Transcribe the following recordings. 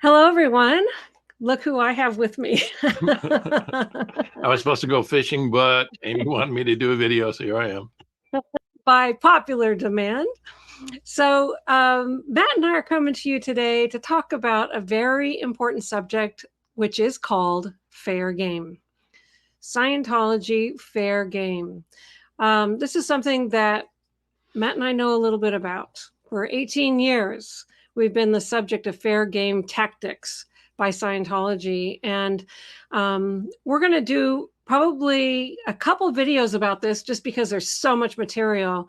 Hello, everyone. Look who I have with me. I was supposed to go fishing, but Amy wanted me to do a video, so here I am. By popular demand. So, Matt and I are coming to you today to talk about a very important subject, which is called fair game. Scientology, fair game. This is something that Matt and I know a little bit about. For 18 years, we've been the subject of fair game tactics by Scientology. And we're going to do probably a couple videos about this just because there's so much material.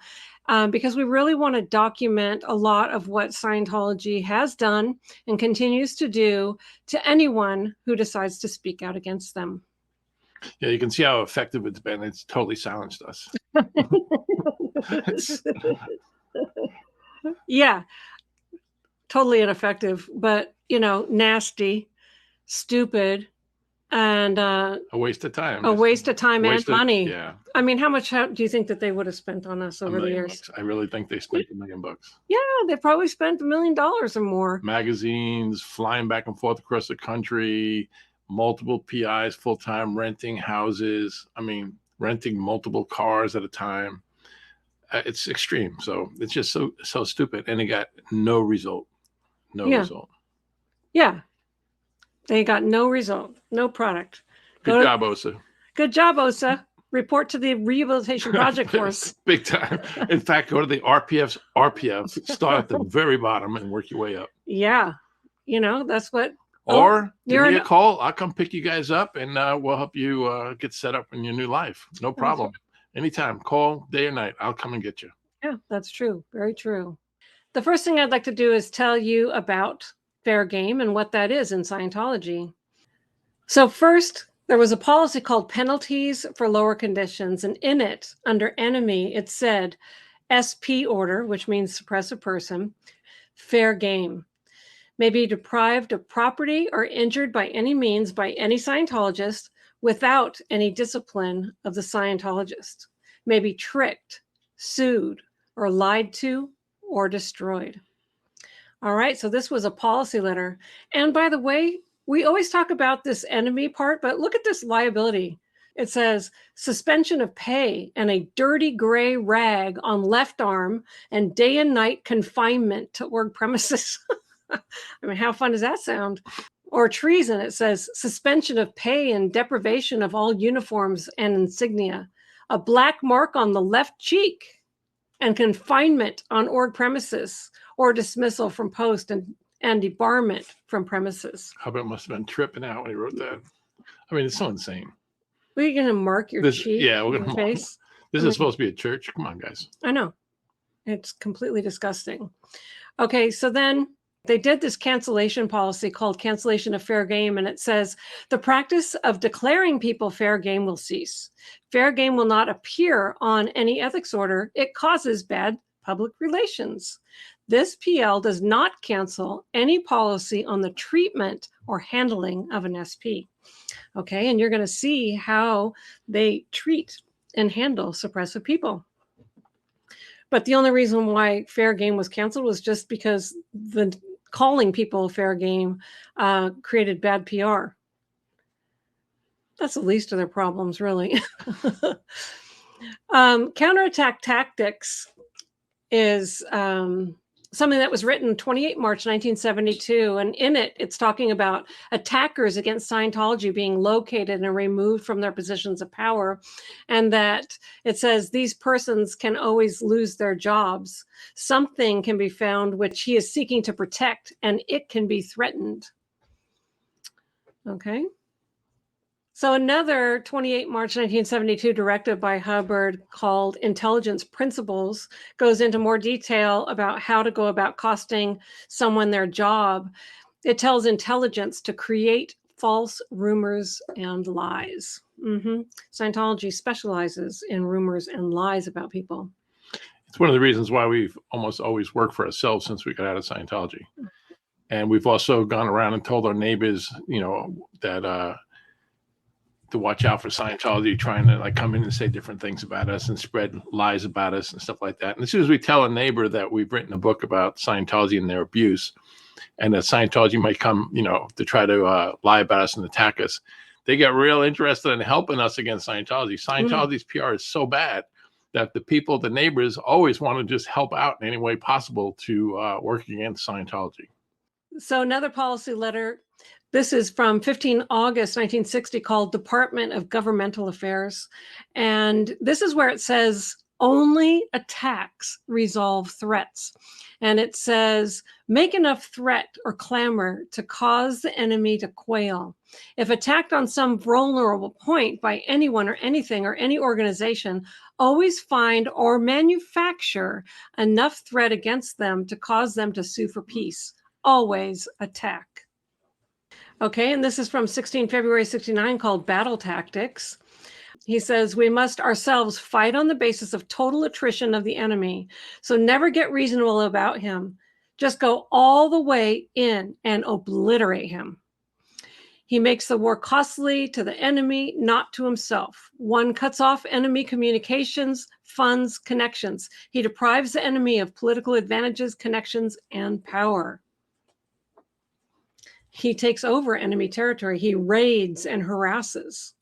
Because we really want to document a lot of what Scientology has done and continues to do to anyone who decides to speak out against them. Yeah, you can see how effective it's been. It's totally silenced us. Yeah, totally ineffective, but, nasty, stupid, and a waste of time. A waste of time and money. Yeah. I mean, how much do you think that they would have spent on us over the years? $1 million. I really think they spent $1 million. Yeah, they probably spent $1 million or more. Magazines, flying back and forth across the country, multiple PIs full-time, renting houses. I mean, renting multiple cars at a time. It's extreme. So it's just so stupid. And it got no result. No result. Yeah. They got no result, no product. Good job, OSA. Good job, OSA. Report to the Rehabilitation Project Force. Big time. In fact, go to the RPF, start at the very bottom and work your way up. Yeah. That's what. Or give me a call. I'll come pick you guys up and we'll help you get set up in your new life. No problem. Anytime. Call day or night. I'll come and get you. Yeah, that's true. Very true. The first thing I'd like to do is tell you about fair game and what that is in Scientology. So first, there was a policy called penalties for lower conditions, and in it, under enemy, it said SP order, which means suppress a person, fair game, may be deprived of property or injured by any means by any Scientologist without any discipline of the Scientologist, may be tricked, sued, or lied to, or destroyed. All right, so this was a policy letter. And by the way, we always talk about this enemy part, but look at this liability. It says suspension of pay and a dirty gray rag on left arm and day and night confinement to org premises. I mean, how fun does that sound? Or treason, it says suspension of pay and deprivation of all uniforms and insignia, a black mark on the left cheek, and confinement on org premises, or dismissal from post and debarment from premises. Hubbard must have been tripping out when he wrote that. I mean, it's so insane. Are you going to mark your cheek? Yeah, we're going to face. This is supposed to be a church. Come on, guys. I know. It's completely disgusting. Okay, so then they did this cancellation policy called cancellation of fair game, and it says the practice of declaring people fair game will cease. Fair game will not appear on any ethics order. It causes bad public relations. This PL does not cancel any policy on the treatment or handling of an SP. Okay, and you're going to see how they treat and handle suppressive people. But the only reason why fair game was canceled was just because the calling people fair game created bad PR. That's the least of their problems, really. Counterattack tactics is something that was written 28 March 1972, and in it, it's talking about attackers against Scientology being located and removed from their positions of power, and that it says these persons can always lose their jobs. Something can be found which he is seeking to protect, and it can be threatened. Okay. So another 28 March 1972 directive by Hubbard called Intelligence Principles goes into more detail about how to go about costing someone their job. It tells intelligence to create false rumors and lies. Scientology specializes in rumors and lies about people. It's one of the reasons why we've almost always worked for ourselves since we got out of Scientology. And we've also gone around and told our neighbors, that to watch out for Scientology trying to come in and say different things about us and spread lies about us and stuff like that. And as soon as we tell a neighbor that we've written a book about Scientology and their abuse, and that Scientology might come, to try to lie about us and attack us. They get real interested in helping us against Scientology. Scientology's PR is so bad that the neighbors always want to just help out in any way possible to work against Scientology. So another policy letter, this is from 15 August 1960, called Department of Governmental Affairs. And this is where it says, only attacks resolve threats. And it says, make enough threat or clamor to cause the enemy to quail. If attacked on some vulnerable point by anyone or anything or any organization, always find or manufacture enough threat against them to cause them to sue for peace. Always attack. Okay, and this is from 16 February 69, called Battle Tactics. He says, we must ourselves fight on the basis of total attrition of the enemy. So never get reasonable about him. Just go all the way in and obliterate him. He makes the war costly to the enemy, not to himself. One cuts off enemy communications, funds, connections. He deprives the enemy of political advantages, connections, and power. He takes over enemy territory. He raids and harasses.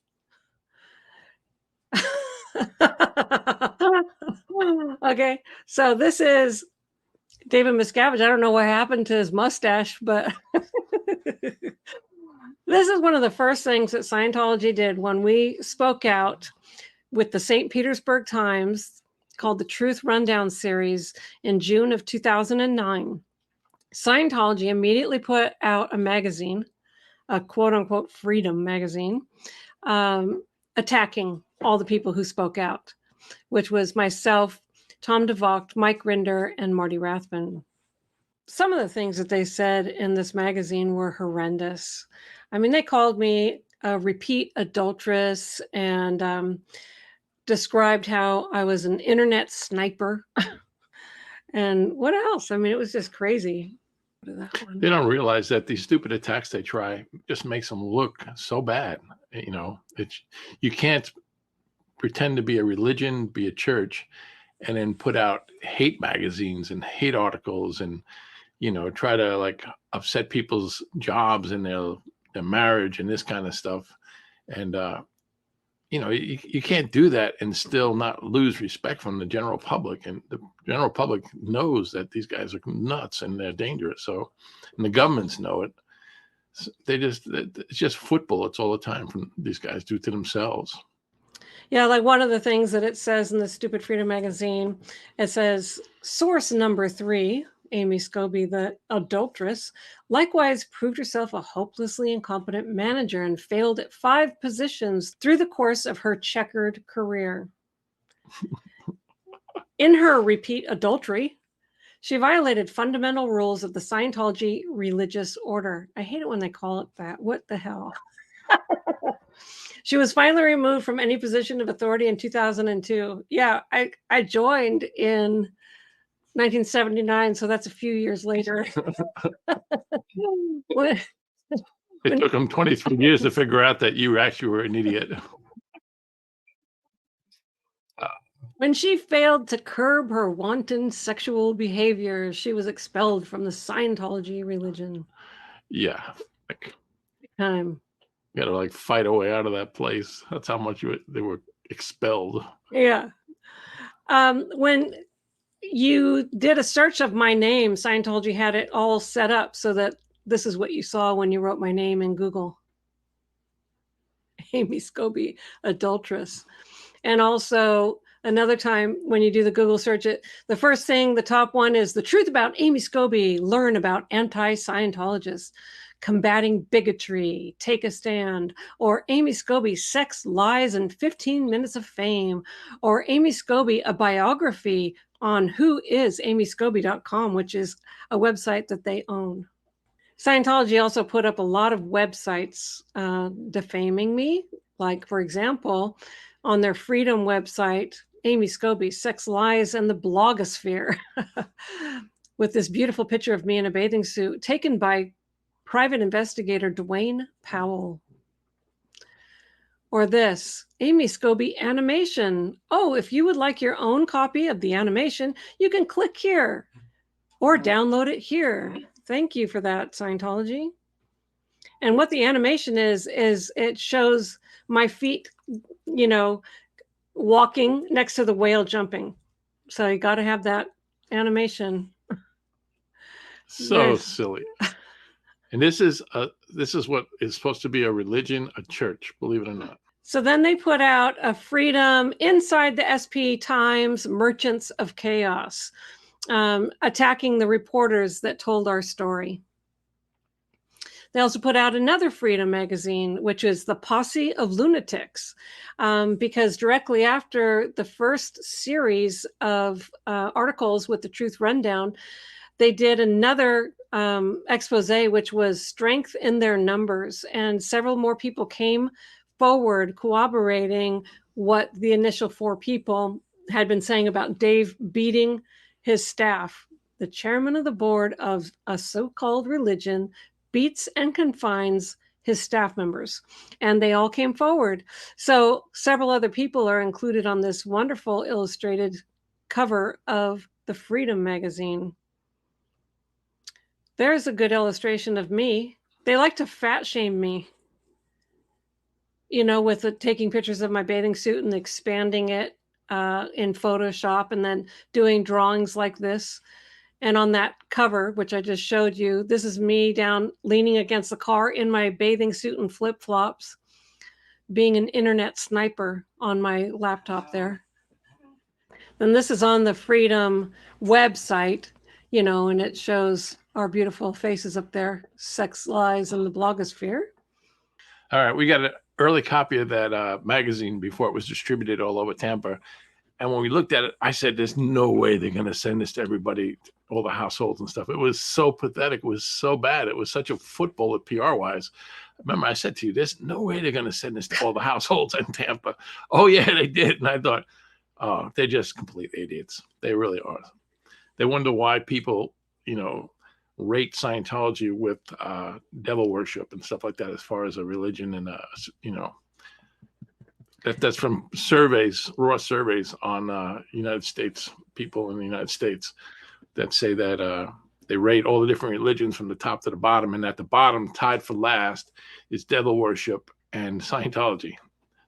Okay, so this is David Miscavige. I don't know what happened to his mustache, but this is one of the first things that Scientology did when we spoke out with the St. Petersburg Times, called the Truth Rundown series, in June of 2009. Scientology immediately put out a magazine, a quote-unquote freedom magazine, attacking all the people who spoke out, which was myself, Tom DeVocht, Mike Rinder, and Marty Rathbun. Some of the things that they said in this magazine were horrendous. I mean, they called me a repeat adulteress and described how I was an internet sniper. And what else? I mean, it was just crazy. They don't realize that these stupid attacks they try just makes them look so bad. You can't pretend to be a religion, be a church, and then put out hate magazines and hate articles and, try to like upset people's jobs and their marriage and this kind of stuff. And, you can't do that and still not lose respect from the general public. And the general public knows that these guys are nuts and they're dangerous. So, and the governments know it. It's just foot bullets all the time from these guys do to themselves. Yeah, like one of the things that it says in the Stupid Freedom magazine, it says, source number 3, Amy Scobee, the adulteress, likewise proved herself a hopelessly incompetent manager and failed at 5 positions through the course of her checkered career. In her repeat adultery, she violated fundamental rules of the Scientology religious order. I hate it when they call it that. What the hell? She was finally removed from any position of authority in 2002. Yeah, I joined in 1979, so that's a few years later. It took them 23 years to figure out that you actually were an idiot. When she failed to curb her wanton sexual behavior, she was expelled from the Scientology religion. Yeah. Time. You got to like fight a way out of that place. That's how much they were expelled. Yeah. When you did a search of my name, Scientology had it all set up so that this is what you saw when you wrote my name in Google. Amy Scobee, adulteress. And also another time when you do the Google search, the first thing, the top one is the truth about Amy Scobee, learn about anti-Scientologists. Combating bigotry, take a stand, or Amy Scobee, sex, lies, and 15 minutes of fame, or Amy Scobee, a biography on whoisamyscobee.com, which is a website that they own. Scientology also put up a lot of websites defaming me. Like, for example, on their Freedom website, Amy Scobee, sex, lies, and the blogosphere, with this beautiful picture of me in a bathing suit taken by private investigator Dwayne Powell. Or this, Amy Scobee animation. Oh, if you would like your own copy of the animation, you can click here or download it here. Thank you for that, Scientology. And what the animation is it shows my feet, you know, walking next to the whale jumping. So you got to have that animation. So Yes. silly. And this is what is supposed to be a religion, a church, believe it or not. So then they put out a freedom inside the SP Times Merchants of Chaos, attacking the reporters that told our story. They also put out another freedom magazine, which is the Posse of Lunatics, because directly after the first series of articles with the Truth Rundown, they did another expose, which was strength in their numbers. And several more people came forward corroborating what the initial 4 people had been saying about Dave beating his staff. The chairman of the board of a so-called religion beats and confines his staff members. And they all came forward. So several other people are included on this wonderful illustrated cover of the Freedom magazine. There's a good illustration of me. They like to fat shame me, you know, with taking pictures of my bathing suit and expanding it in Photoshop and then doing drawings like this. And on that cover, which I just showed you, this is me down leaning against the car in my bathing suit and flip-flops, being an internet sniper on my laptop there. And this is on the Freedom website, you know, and it shows our beautiful faces up there, Sex Lies in the Blogosphere. All right, we got an early copy of that magazine before it was distributed all over Tampa. And when we looked at it, I said, there's no way they're going to send this to everybody, all the households and stuff. It was so pathetic. It was so bad. It was such a football at PR-wise. Remember, I said to you, there's no way they're going to send this to all the households in Tampa. Oh, yeah, they did. And I thought, oh, they're just complete idiots. They really are. They wonder why people, you know, rate Scientology with devil worship and stuff like that as far as a religion and, you know, that's from surveys, raw surveys on United States, people in the United States that say that they rate all the different religions from the top to the bottom. And at the bottom, tied for last, is devil worship and Scientology.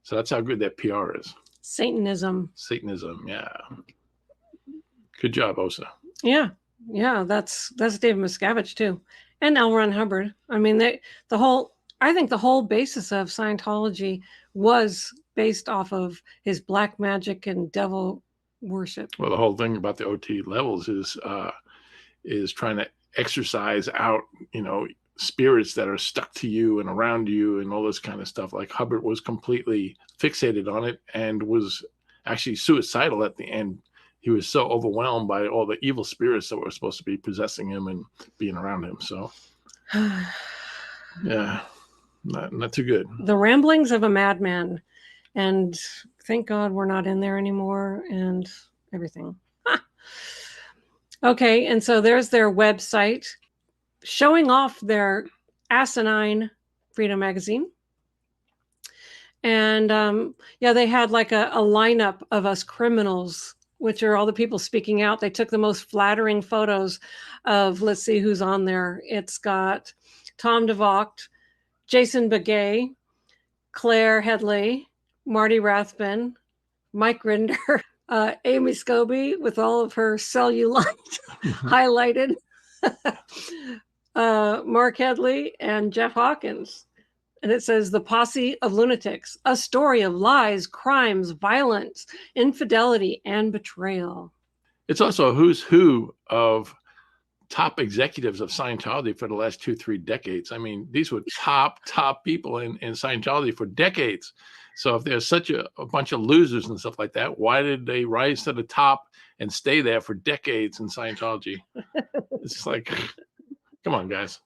So that's how good that PR is. Satanism. Satanism, yeah. Good job, Osa. Yeah, yeah, that's David Miscavige too, and L. Ron Hubbard. I mean, I think the whole basis of Scientology was based off of his black magic and devil worship. Well, the whole thing about the OT levels is trying to exorcise out, you know, spirits that are stuck to you and around you and all this kind of stuff. Like Hubbard was completely fixated on it and was actually suicidal at the end. He was so overwhelmed by all the evil spirits that were supposed to be possessing him and being around him. So, yeah, not too good. The ramblings of a madman. And thank God we're not in there anymore and everything. Okay, and so there's their website showing off their asinine Freedom magazine. And yeah, they had like a lineup of us criminals, which are all the people speaking out. They took the most flattering photos of, let's see who's on there. It's got Tom DeVocht, Jason Begay, Claire Headley, Marty Rathbun, Mike Rinder, Amy Scobee with all of her cellulite highlighted, Mark Headley, and Jeff Hawkins. And it says, the Posse of Lunatics, a story of lies, crimes, violence, infidelity, and betrayal. It's also a who's who of top executives of Scientology for the last 2-3 decades. I mean, these were top people in Scientology for decades. So if there's such a bunch of losers and stuff like that, why did they rise to the top and stay there for decades in Scientology? It's like, come on, guys.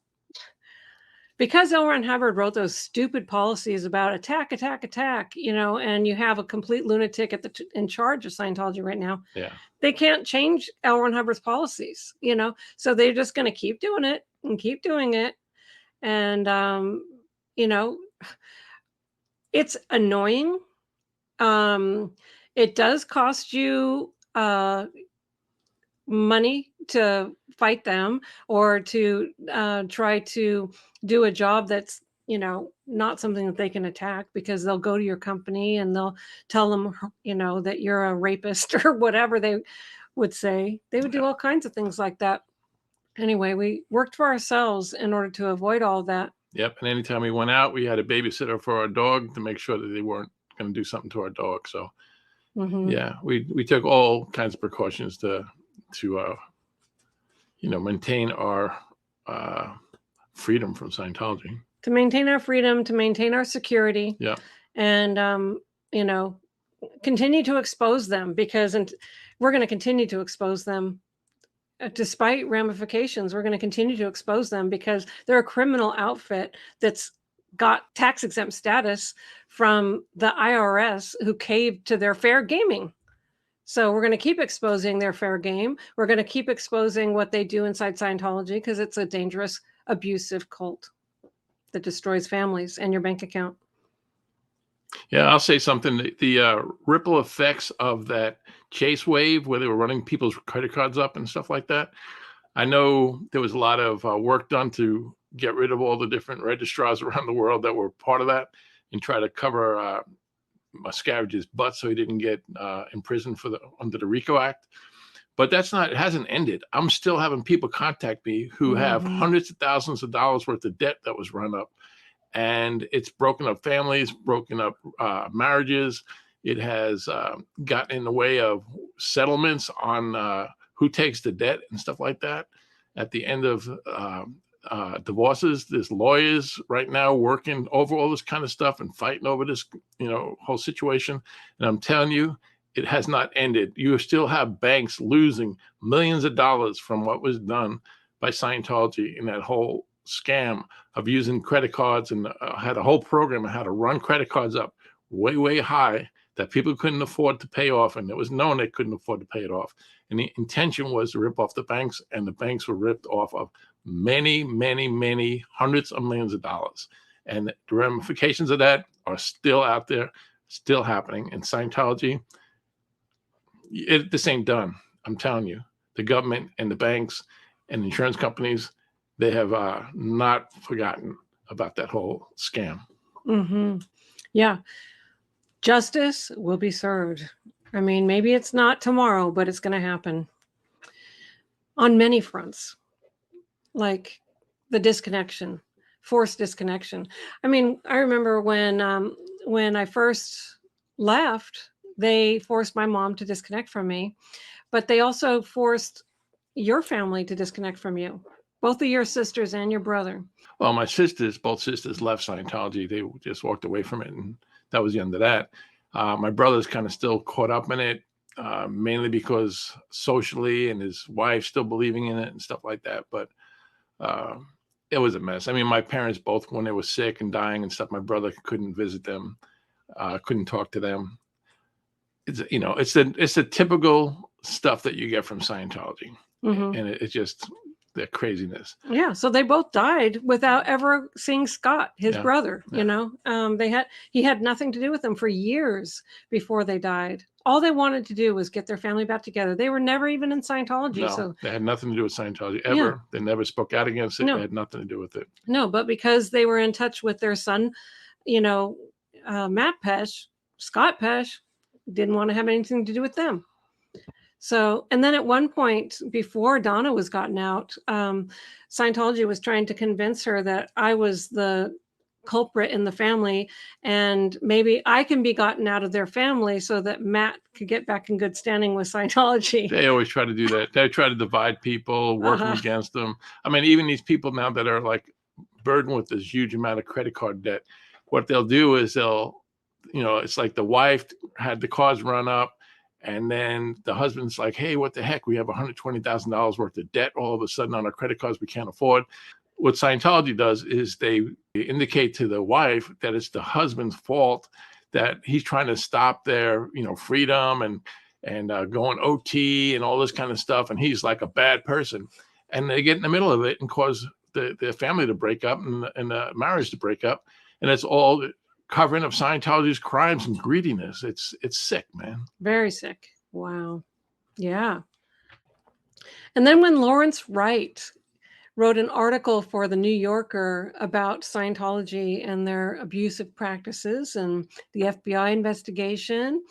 Because L. Ron Hubbard wrote those stupid policies about attack, you know, and you have a complete lunatic in charge of Scientology right now. Yeah. They can't change L. Ron Hubbard's policies, you know, so they're just going to keep doing it and keep doing it. And, you know, it's annoying. It does cost you money to fight them or to try to do a job that's, not something that they can attack, because they'll go to your company and they'll tell them, that you're a rapist or whatever they would say. They would do all kinds of things like that. Anyway, we worked for ourselves in order to avoid all that. Yep. And anytime we went out, we had a babysitter for our dog to make sure that they weren't going to do something to our dog. So yeah, we took all kinds of precautions to maintain our freedom from Scientology. To maintain our freedom, to maintain our security. Yeah. And, continue to expose them, because we're going to continue to expose them. Despite ramifications, we're going to continue to expose them because they're a criminal outfit that's got tax exempt status from the IRS, who caved to their fair gaming. So we're going to keep exposing their fair game. We're going to keep exposing what they do inside Scientology, because it's a dangerous, abusive cult that destroys families and your bank account. Yeah, I'll say something. The ripple effects of that Chase wave, where they were running people's credit cards up and stuff like that. I know there was a lot of work done to get rid of all the different registrars around the world that were part of that, and try to cover Miscavige's butt so he didn't get imprisoned under the RICO Act. But it hasn't ended. I'm still having people contact me who have hundreds of thousands of dollars worth of debt that was run up. And it's broken up families, broken up marriages. It has gotten in the way of settlements on who takes the debt and stuff like that. At the end of divorces, there's lawyers right now working over all this kind of stuff and fighting over this, whole situation. And I'm telling you, it has not ended. You still have banks losing millions of dollars from what was done by Scientology in that whole scam of using credit cards, and had a whole program on how to run credit cards up way, way high that people couldn't afford to pay off. And it was known they couldn't afford to pay it off. And the intention was to rip off the banks, and the banks were ripped off of many, many, many hundreds of millions of dollars. And the ramifications of that are still out there, still happening. And Scientology, this ain't done. I'm telling you, the government and the banks and the insurance companies, they have not forgotten about that whole scam. Yeah. Justice will be served. I mean, maybe it's not tomorrow, but it's going to happen on many fronts, like the disconnection, forced disconnection. I mean, I remember when I first left, they forced my mom to disconnect from me, but they also forced your family to disconnect from you. Both of your sisters and your brother. Well, both sisters left Scientology. They just walked away from it, and that was the end of that. My brother's kind of still caught up in it, mainly because socially, and his wife still believing in it and stuff like that. But it was a mess. I mean, my parents both, when they were sick and dying and stuff, my brother couldn't visit them, couldn't talk to them. It's the typical stuff that you get from Scientology, and it's just the craziness. Yeah. So they both died without ever seeing Scott, his brother. Yeah. He had nothing to do with them for years before they died. All they wanted to do was get their family back together. They were never even in Scientology. No, so they had nothing to do with Scientology ever. Yeah. They never spoke out against it. No. They had nothing to do with it. No, but because they were in touch with their son, Mat Pesch, Scott Pesch, didn't want to have anything to do with them. So, and then at one point before Donna was gotten out, Scientology was trying to convince her that I was the culprit in the family, and maybe I can be gotten out of their family so that Matt could get back in good standing with Scientology. They always try to do that. They try to divide people, working against them. I mean, even these people now that are like burdened with this huge amount of credit card debt, what they'll do is it's like the wife had the cars run up, and then the husband's like, hey, what the heck? We have $120,000 worth of debt all of a sudden on our credit cards we can't afford. What Scientology does is they indicate to the wife that it's the husband's fault, that he's trying to stop their, freedom and going OT and all this kind of stuff. And he's like a bad person. And they get in the middle of it and cause the family to break up and the marriage to break up. And it's all covering of Scientology's crimes and greediness. It's sick, man. Very sick. Wow. Yeah. And then when Lawrence Wright wrote an article for the New Yorker about Scientology and their abusive practices and the FBI investigation,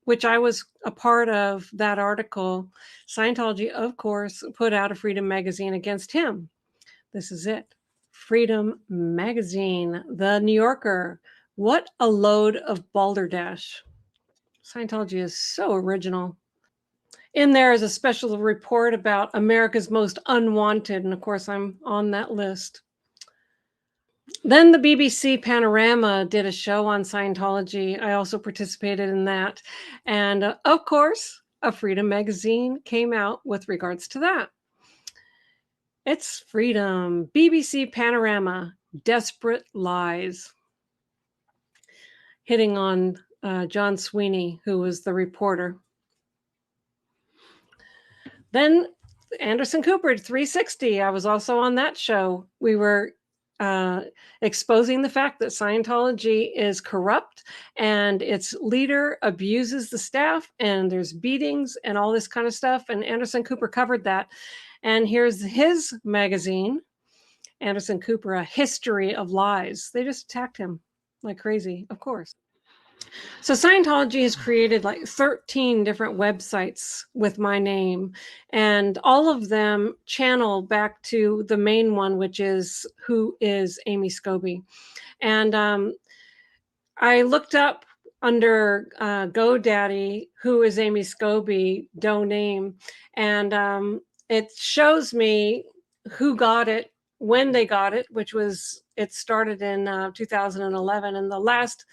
which I was a part of that article, Scientology, of course, put out a Freedom magazine against him. This is it. Freedom magazine, the New Yorker. What a load of balderdash. Scientology is so original. In there is a special report about America's Most Unwanted, and of course, I'm on that list. Then the BBC Panorama did a show on Scientology. I also participated in that. And of course, a Freedom magazine came out with regards to that. It's Freedom, BBC Panorama, Desperate Lies, hitting on John Sweeney, who was the reporter. Then Anderson Cooper, 360. I was also on that show. We were exposing the fact that Scientology is corrupt and its leader abuses the staff and there's beatings and all this kind of stuff. And Anderson Cooper covered that. And here's his magazine, Anderson Cooper, A History of Lies. They just attacked him like crazy, of course. So Scientology has created like 13 different websites with my name, and all of them channel back to the main one, which is Who is Amy Scobee? And I looked up under GoDaddy, Who is Amy Scobee, name, and it shows me who got it, when they got it, which was, it started in 2011, and the last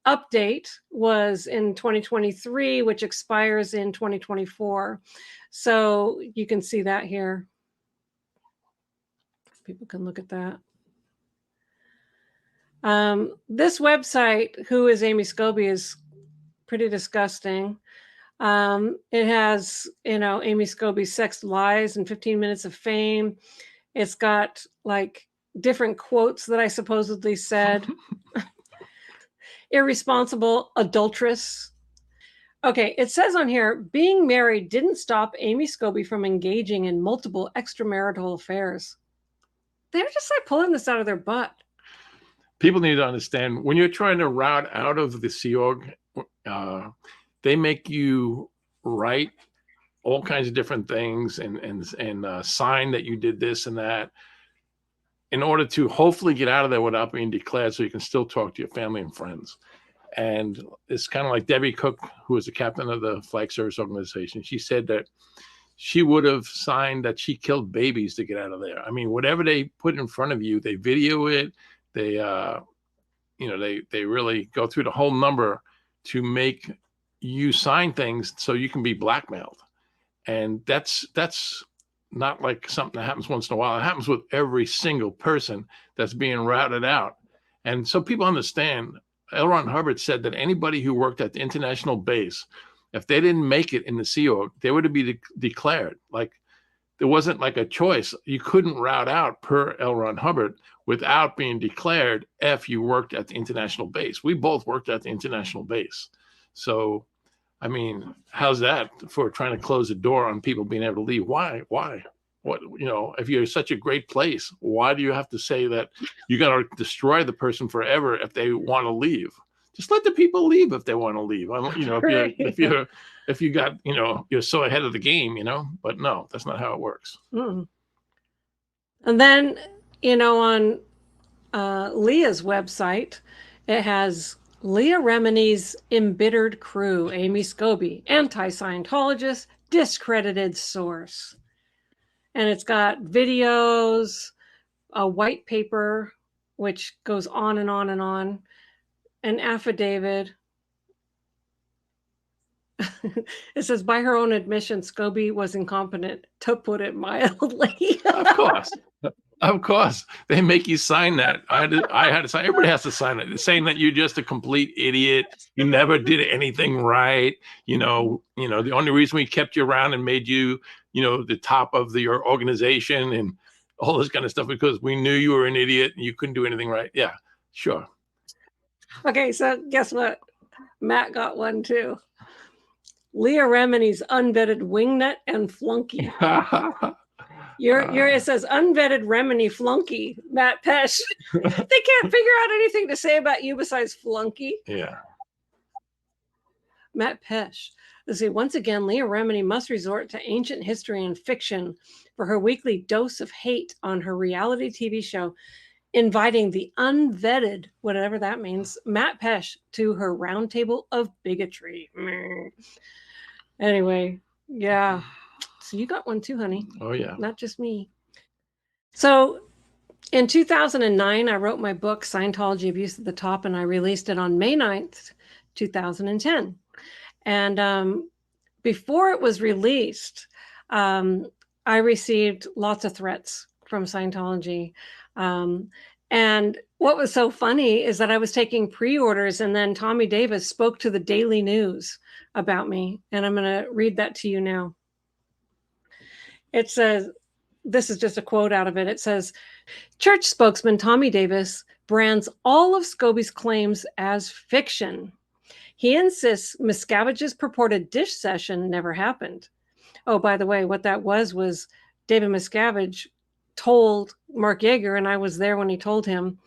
update was in 2023, which expires in 2024. So you can see that here. People can look at that. This website, Who is Amy Scobee, is pretty disgusting. It has, Amy Scobee's sex lies and 15 minutes of fame. It's got like different quotes that I supposedly said. Irresponsible adulteress. Okay, it says on here, being married didn't stop Amy Scobee from engaging in multiple extramarital affairs. They're just like pulling this out of their butt. People need to understand, when you're trying to route out of the Sea Org, they make you write all kinds of different things and sign that you did this and that in order to hopefully get out of there without being declared, so you can still talk to your family and friends. And it's kind of like Debbie Cook, who was the captain of the Flag Service Organization. She said that she would have signed that she killed babies to get out of there. I mean, whatever they put in front of you, they video it. They, they really go through the whole number to make you sign things so you can be blackmailed. And that's not like something that happens once in a while. It happens with every single person that's being routed out. And so people understand, L. Ron Hubbard said that anybody who worked at the international base, if they didn't make it in the Sea Org, they would be declared. Like, there wasn't like a choice. You couldn't route out, per L. Ron Hubbard, without being declared if you worked at the international base. We both worked at the international base. So, I mean, how's that for trying to close the door on people being able to leave? Why? What, if you're such a great place, why do you have to say that you're going to destroy the person forever if they want to leave? Just let the people leave if they want to leave. If you got, you're so ahead of the game, but no, that's not how it works. Mm. And then, on Leah's website, it has Leah Remini's embittered crew, Amy Scobee, anti-Scientologist, discredited source. And it's got videos, a white paper, which goes on and on and on, an affidavit. It says, by her own admission, Scobee was incompetent, to put it mildly. Of course, they make you sign that. I had to sign. Everybody has to sign it. It's saying that you're just a complete idiot. You never did anything right. The only reason we kept you around and made you, the top of your organization and all this kind of stuff, because we knew you were an idiot and you couldn't do anything right. Yeah, sure. Okay, so guess what? Matt got one too. Leah Remini's unvetted wingnut and flunky. It says unvetted Remini flunky, Mat Pesch. They can't figure out anything to say about you besides flunky. Yeah. Mat Pesch. Let's see, once again, Leah Remini must resort to ancient history and fiction for her weekly dose of hate on her reality TV show, inviting the unvetted, whatever that means, Mat Pesch to her roundtable of bigotry. Anyway, yeah. So you got one too, honey. Oh, yeah. Not just me. So in 2009, I wrote my book, Scientology Abuse at the Top, and I released it on May 9th, 2010. And before it was released, I received lots of threats from Scientology. And what was so funny is that I was taking pre-orders, and then Tommy Davis spoke to the Daily News about me. And I'm going to read that to you now. It says, this is just a quote out of it. It says, church spokesman Tommy Davis brands all of Scobee's claims as fiction. He insists Miscavige's purported dish session never happened. Oh, by the way, what that was David Miscavige told Mark Yeager, and I was there when he told him,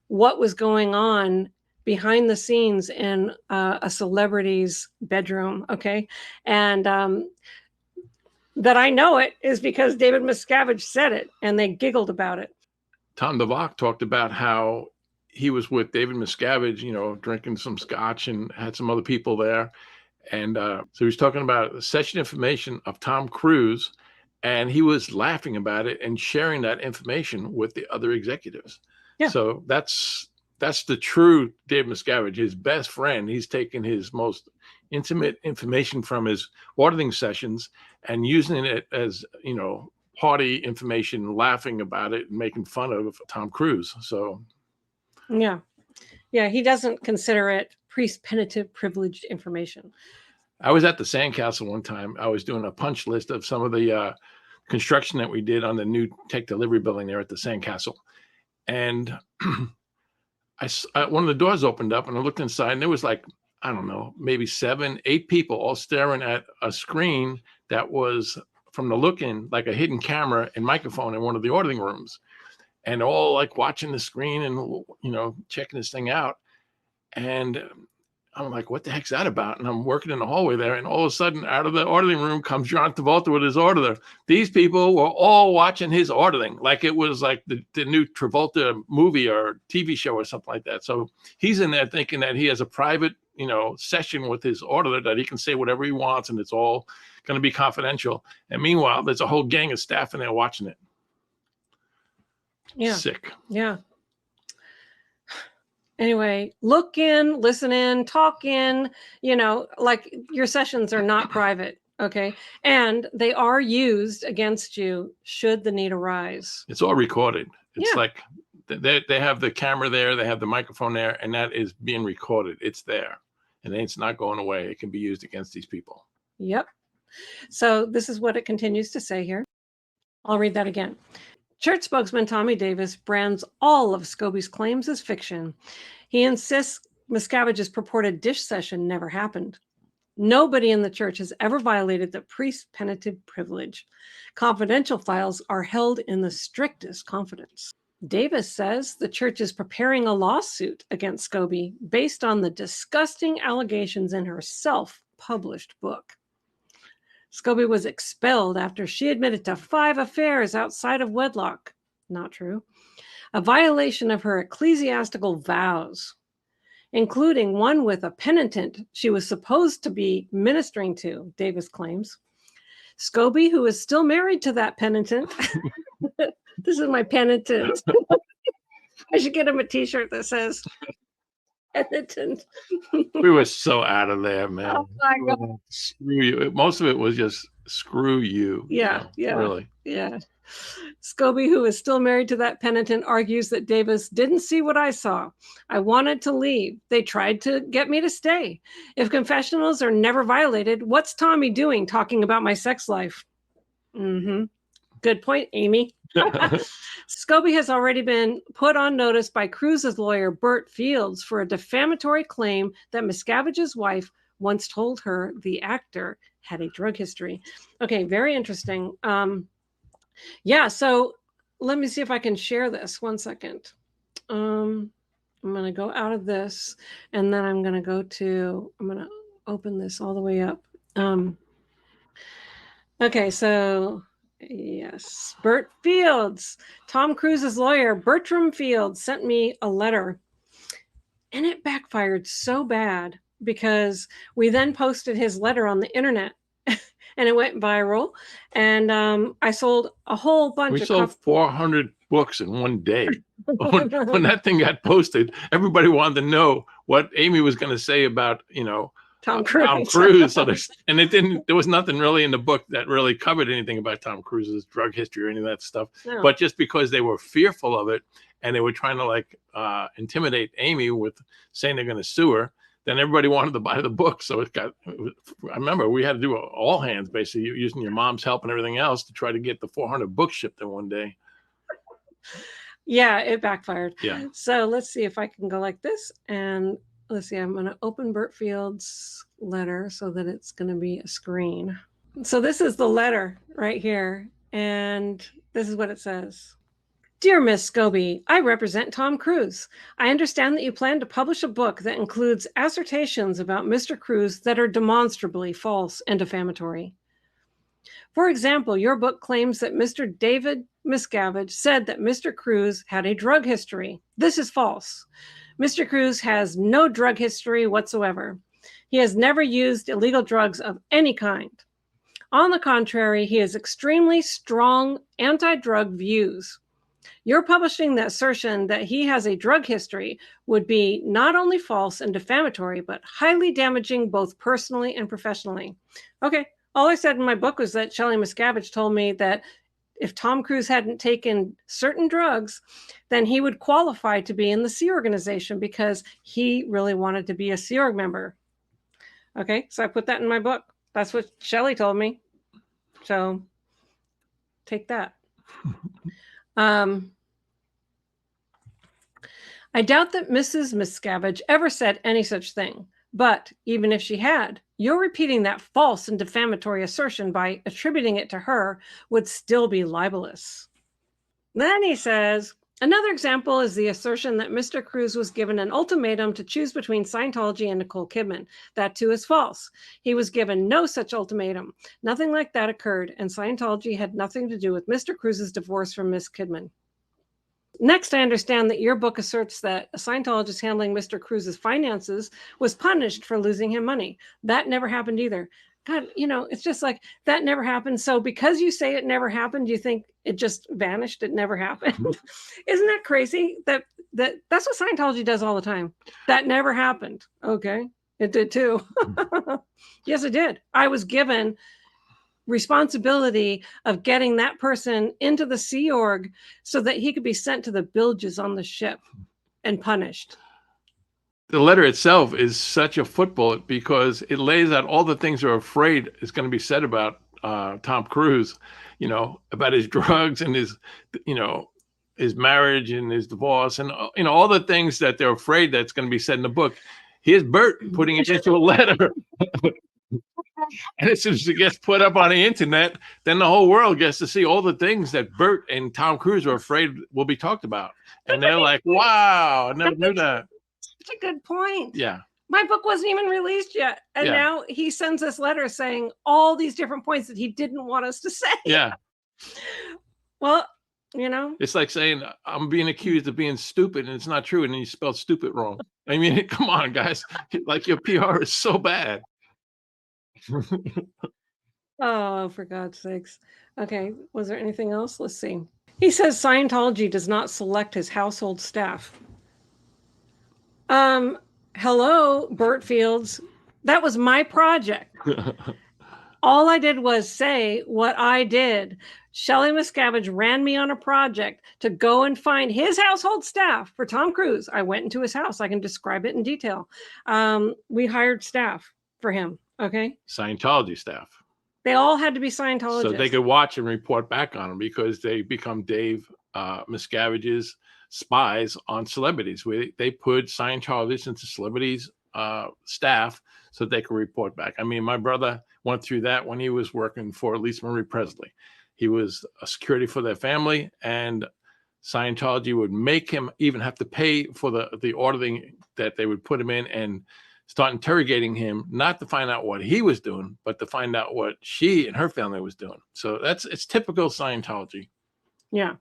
what was going on behind the scenes in a celebrity's bedroom, okay? And that I know it is because David Miscavige said it, and they giggled about it. Tom DeVock talked about how he was with David Miscavige, drinking some scotch and had some other people there. And so he was talking about session information of Tom Cruise, and he was laughing about it and sharing that information with the other executives. Yeah. So that's the true David Miscavige, his best friend. He's taken his most intimate information from his auditing sessions and using it as, party information, laughing about it and making fun of Tom Cruise. So yeah, he doesn't consider it priest-penitent privileged information. I was at the Sandcastle one time. I was doing a punch list of some of the construction that we did on the new tech delivery building there at the Sandcastle. And one of the doors opened up and I looked inside, and there was like, I don't know, maybe 7, 8 people all staring at a screen that was, from the look-in, like a hidden camera and microphone in one of the auditing rooms. And all like watching the screen and, checking this thing out. And I'm like, what the heck's that about? And I'm working in the hallway there. And all of a sudden, out of the auditing room comes John Travolta with his auditor. These people were all watching his auditing, like it was like the new Travolta movie or TV show or something like that. So he's in there thinking that he has a private, session with his auditor, that he can say whatever he wants and it's all going to be confidential. And meanwhile, there's a whole gang of staff in there watching it. Yeah. Sick. Yeah. Anyway, look in, listen in, talk in, like your sessions are not private. Okay. And they are used against you should the need arise. It's all recorded. It's like they have the camera there, they have the microphone there, and that is being recorded. It's there. And it's not going away. It can be used against these people. Yep. So this is what it continues to say here. I'll read that again. Church spokesman Tommy Davis brands all of Scobee's claims as fiction. He insists Miscavige's purported dish session never happened. Nobody in the church has ever violated the priest-penitent privilege. Confidential files are held in the strictest confidence. Davis says the church is preparing a lawsuit against Scobee based on the disgusting allegations in her self-published book. Scobee was expelled after she admitted to 5 affairs outside of wedlock. Not true. A violation of her ecclesiastical vows, including one with a penitent she was supposed to be ministering to, Davis claims. Scobee, who is still married to that penitent. This is my penitent. I should get him a t-shirt that says penitent. We were so out of there, man. Oh my God. Screw you. Most of it was just screw you. Yeah. Really. Yeah. Scobee, who is still married to that penitent, argues that Davis didn't see what I saw. I wanted to leave. They tried to get me to stay. If confessionals are never violated, what's Tommy doing talking about my sex life? Mm-hmm. Good point, Amy. Scobee has already been put on notice by Cruz's lawyer, Bert Fields, for a defamatory claim that Miscavige's wife once told her the actor had a drug history. Okay, very interesting. Yeah, so let me see if I can share this. 1 second. I'm going to go out of this, and then I'm going to open this all the way up. Okay, so yes, Bert Fields, Tom Cruise's lawyer, Bertram Fields, sent me a letter, and it backfired so bad because we then posted his letter on the internet and it went viral. And I sold a whole bunch We of sold 400 books in one day. When that thing got posted, everybody wanted to know what Amy was going to say about, Tom Cruise. Tom Cruise. So there was nothing really in the book that really covered anything about Tom Cruise's drug history or any of that stuff. No. But just because they were fearful of it and they were trying to intimidate Amy with saying they're going to sue her, then everybody wanted to buy the book. So I remember we had to do all hands, basically, using your mom's help and everything else to try to get the 400 books shipped in one day. Yeah, it backfired. Yeah. So let's see if I can go like this. And let's see, I'm going to open Bert Fields' letter so that it's going to be a screen. So this is the letter right here. And this is what it says. Dear Miss Scobee, I represent Tom Cruise. I understand that you plan to publish a book that includes assertions about Mr. Cruise that are demonstrably false and defamatory. For example, your book claims that Mr. David Miscavige said that Mr. Cruise had a drug history. This is false. Mr. Cruise has no drug history whatsoever. He has never used illegal drugs of any kind. On the contrary, he has extremely strong anti-drug views. Your publishing the assertion that he has a drug history would be not only false and defamatory, but highly damaging both personally and professionally. Okay, all I said in my book was that Shelley Miscavige told me that if Tom Cruise hadn't taken certain drugs, then he would qualify to be in the Sea Organization because he really wanted to be a Sea Org member. Okay, so I put that in my book. That's what Shelley told me. So take that. I doubt that Mrs. Miscavige ever said any such thing, but even if she had, you're repeating that false and defamatory assertion by attributing it to her would still be libelous. Then he says, another example is the assertion that Mr. Cruise was given an ultimatum to choose between Scientology and Nicole Kidman. That too is false. He was given no such ultimatum. Nothing like that occurred, and Scientology had nothing to do with Mr. Cruise's divorce from Miss Kidman. Next, I understand that your book asserts that a Scientologist handling Mr. Cruise's finances was punished for losing him money. That never happened either. God, it's just like that never happened. So because you say it never happened, you think it just vanished. It never happened. Isn't that crazy? That's what Scientology does all the time. That never happened. Okay. It did too. Yes, it did. I was given responsibility of getting that person into the Sea Org so that he could be sent to the bilges on the ship and punished. The letter itself is such a football because it lays out all the things they're afraid is going to be said about Tom Cruise, about his drugs and his marriage and his divorce and, all the things that they're afraid that's going to be said in the book. Here's Bert putting it into a letter. And as soon as it gets put up on the internet, then the whole world gets to see all the things that Bert and Tom Cruise are afraid will be talked about. And they're like, wow, I never knew that. Such a good point. Yeah. My book wasn't even released yet. And now he sends this letter saying all these different points that he didn't want us to say. Yeah. Well, it's like saying I'm being accused of being stupid and it's not true. And then you spelled stupid wrong. I mean, come on, guys. Like your PR is so bad. Oh, for God's sakes. Okay. Was there anything else? Let's see. He says Scientology does not select his household staff. Hello, Bert Fields. That was my project. All I did was say what I did. Shelley Miscavige ran me on a project to go and find his household staff for Tom Cruise. I went into his house. I can describe it in detail. We hired staff for him. Okay. Scientology staff. They all had to be Scientologists. So they could watch and report back on them because they become Dave Miscavige's spies on celebrities. They put Scientologists into celebrities' staff so they could report back. I mean, my brother went through that when he was working for Lisa Marie Presley. He was a security for their family, and Scientology would make him even have to pay for the auditing that they would put him in and start interrogating him, not to find out what he was doing, but to find out what she and her family was doing. So it's typical Scientology. Yeah.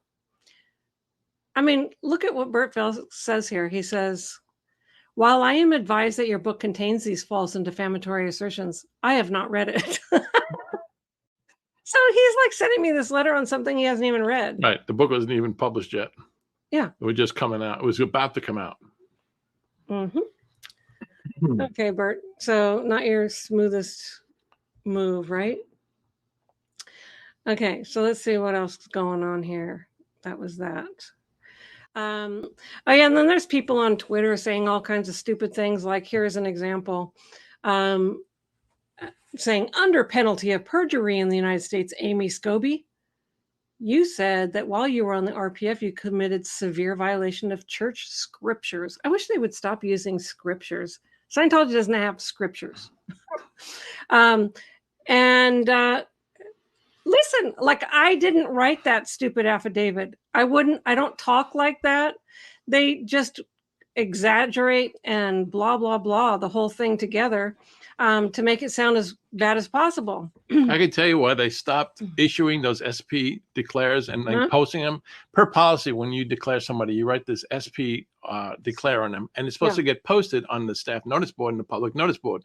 I mean, look at what Bert says here. He says, while I am advised that your book contains these false and defamatory assertions, I have not read it. So he's like sending me this letter on something he hasn't even read. Right. The book wasn't even published yet. Yeah. It was just coming out. It was about to come out. Mm-hmm. Okay, Bert. So not your smoothest move, right? Okay. So let's see what else is going on here. That was that. Oh yeah, and then there's people on Twitter saying all kinds of stupid things. Like here's an example. Saying under penalty of perjury in the United States, Amy Scobee, you said that while you were on the RPF, you committed severe violation of church scriptures. I wish they would stop using scriptures. Scientology doesn't have scriptures. Listen, like I didn't write that stupid affidavit. I don't talk like that. They just exaggerate and blah, blah, blah, the whole thing together to make it sound as bad as possible. I can tell you why they stopped issuing those SP declares and posting them. Per policy, when you declare somebody, you write this SP declare on them, and it's supposed to get posted on the staff notice board and the public notice board.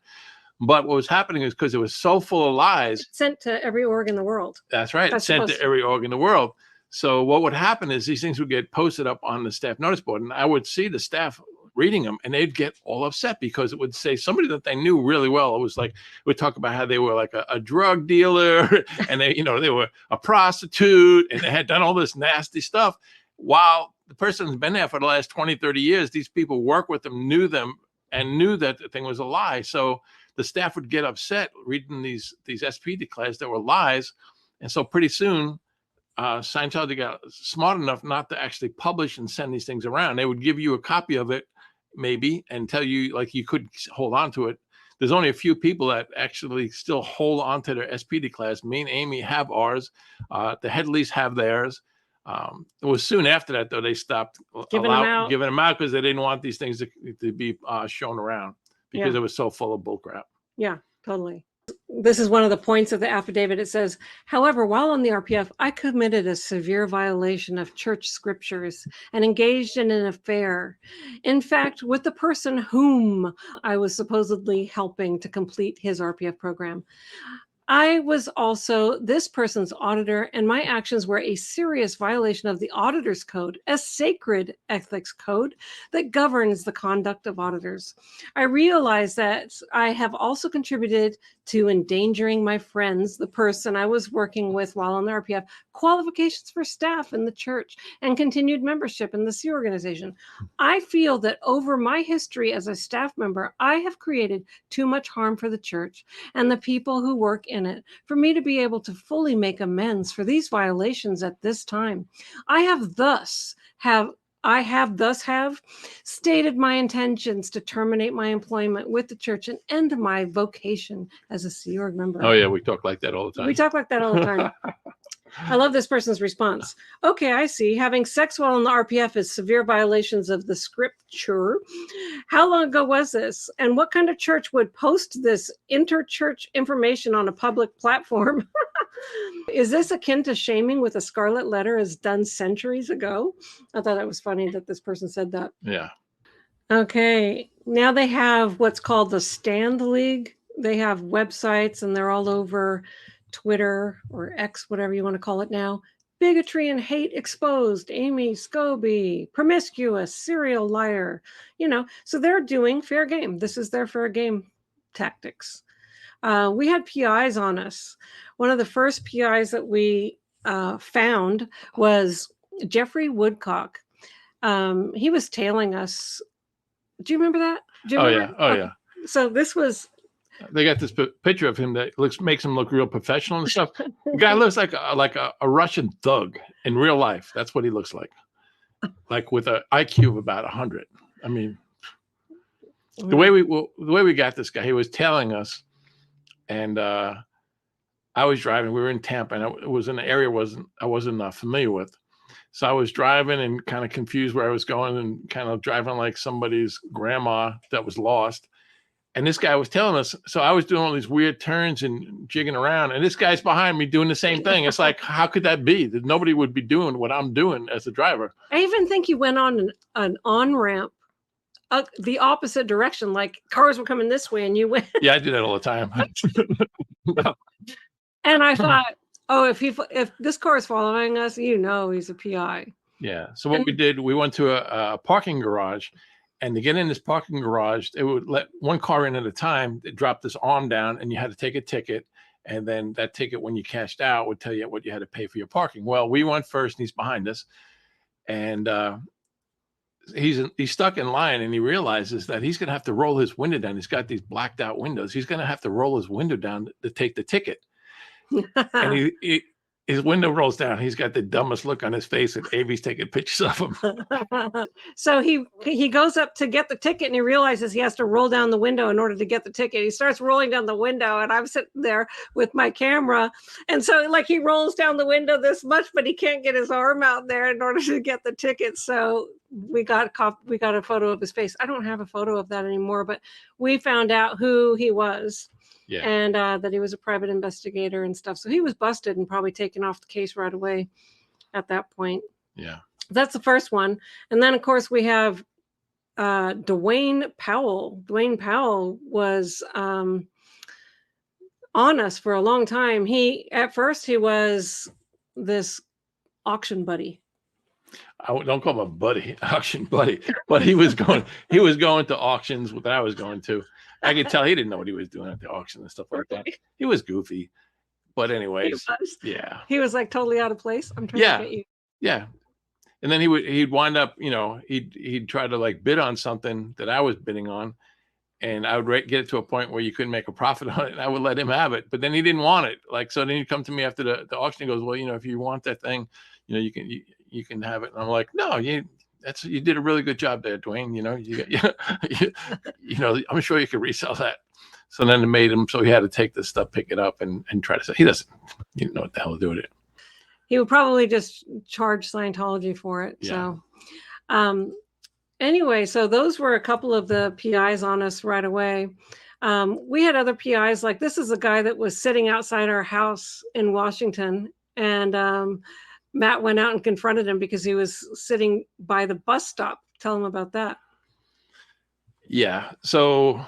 But what was happening is because it was so full of lies. It's sent to every org in the world. That's right. It's sent to every org in the world. So what would happen is these things would get posted up on the staff notice board, and I would see the staff reading them, and they'd get all upset because it would say somebody that they knew really well. It was like, we'd talk about how they were like a drug dealer and they were a prostitute and they had done all this nasty stuff. While the person's been there for the last 20, 30 years, these people work with them, knew them, and knew that the thing was a lie. So the staff would get upset reading these SP declares that were lies. And so pretty soon, Scientology got smart enough not to actually publish and send these things around. They would give you a copy of it, maybe, and tell you like you could hold on to it. There's only a few people that actually still hold on to their SP declares. Me and Amy have ours. The Headleys have theirs. It was soon after that, though, they stopped giving them out because they didn't want these things to be shown around because it was so full of bullcrap. Yeah, totally. This is one of the points of the affidavit. It says, however, while on the RPF, I committed a severe violation of church scriptures and engaged in an affair. In fact, with the person whom I was supposedly helping to complete his RPF program. I was also this person's auditor, and my actions were a serious violation of the auditor's code, a sacred ethics code that governs the conduct of auditors. I realized that I have also contributed to endangering my friends, the person I was working with while on the RPF, qualifications for staff in the church, and continued membership in the C organization. I feel that over my history as a staff member, I have created too much harm for the church and the people who work in it for me to be able to fully make amends for these violations at this time. I have thus stated my intentions to terminate my employment with the church and end my vocation as a Sea Org member. Oh yeah, we talk like that all the time. We talk like that all the time. I love this person's response. Okay, I see. Having sex while in the RPF is severe violations of the scripture. How long ago was this? And what kind of church would post this inter-church information on a public platform? Is this akin to shaming with a scarlet letter as done centuries ago? I thought it was funny that this person said that. Yeah. Okay, now they have what's called the Stand League. They have websites and they're all over Twitter or X, whatever you want to call it now. Bigotry and hate exposed, Amy Scobee, promiscuous, serial liar, so they're doing fair game. This is their fair game tactics. We had PIs on us. One of the first PIs that we found was Jeffrey Woodcock. He was tailing us. Do you remember that? Oh yeah. So this was. They got this picture of him that makes him look real professional and stuff. The guy looks like a Russian thug in real life. That's what he looks like with an IQ of about 100. I mean, the way we got this guy, he was telling us, and I was driving. We were in Tampa, and it was an area I wasn't familiar with. So I was driving and kind of confused where I was going, and kind of driving like somebody's grandma that was lost. And this guy was telling us, so I was doing all these weird turns and jigging around, and this guy's behind me doing the same thing. It's like, how could that be? That nobody would be doing what I'm doing as a driver. I even think you went on an on-ramp the opposite direction, like cars were coming this way and you went. Yeah, I do that all the time. And I thought, oh, if this car is following us, he's a PI. Yeah. So what we did, we went to a parking garage, and to get in this parking garage, it would let one car in at a time. It dropped this arm down, and you had to take a ticket. And then that ticket, when you cashed out, would tell you what you had to pay for your parking. Well, we went first, and he's behind us. And he's stuck in line, and he realizes that he's going to have to roll his window down. He's got these blacked out windows. He's going to have to roll his window down to take the ticket. And his window rolls down. He's got the dumbest look on his face, and Avi's taking pictures of him. So he goes up to get the ticket, and he realizes he has to roll down the window in order to get the ticket. He starts rolling down the window, and I'm sitting there with my camera. And so like he rolls down the window this much, but he can't get his arm out there in order to get the ticket. So we got a photo of his face. I don't have a photo of that anymore, but we found out who he was. Yeah. And that he was a private investigator and stuff. So he was busted and probably taken off the case right away at that point. Yeah. That's the first one. And then, of course, we have Dwayne Powell. Dwayne Powell was on us for a long time. At first, he was this auction buddy. I don't call him a buddy, auction buddy, but he was going to auctions that I was going to. I could tell he didn't know what he was doing at the auction and stuff like that. He was goofy, but anyways, yeah, he was like totally out of place. I'm trying to get you. Yeah, and then he'd wind up, he'd try to like bid on something that I was bidding on, and I would get it to a point where you couldn't make a profit on it, and I would let him have it. But then he didn't want it. Like, so then he'd come to me after the auction. He goes, well, if you want that thing, you can have it. And I'm like, no, you did a really good job there, Dwayne. I'm sure you could resell that. So then it made him so he had to take this stuff, pick it up, and try to sell. He doesn't know what the hell to do with it. He would probably just charge Scientology for it. Yeah. So anyway, so those were a couple of the PIs on us right away. We had other PIs, like this is a guy that was sitting outside our house in Washington, and Matt went out and confronted him because he was sitting by the bus stop. Tell him about that. Yeah. So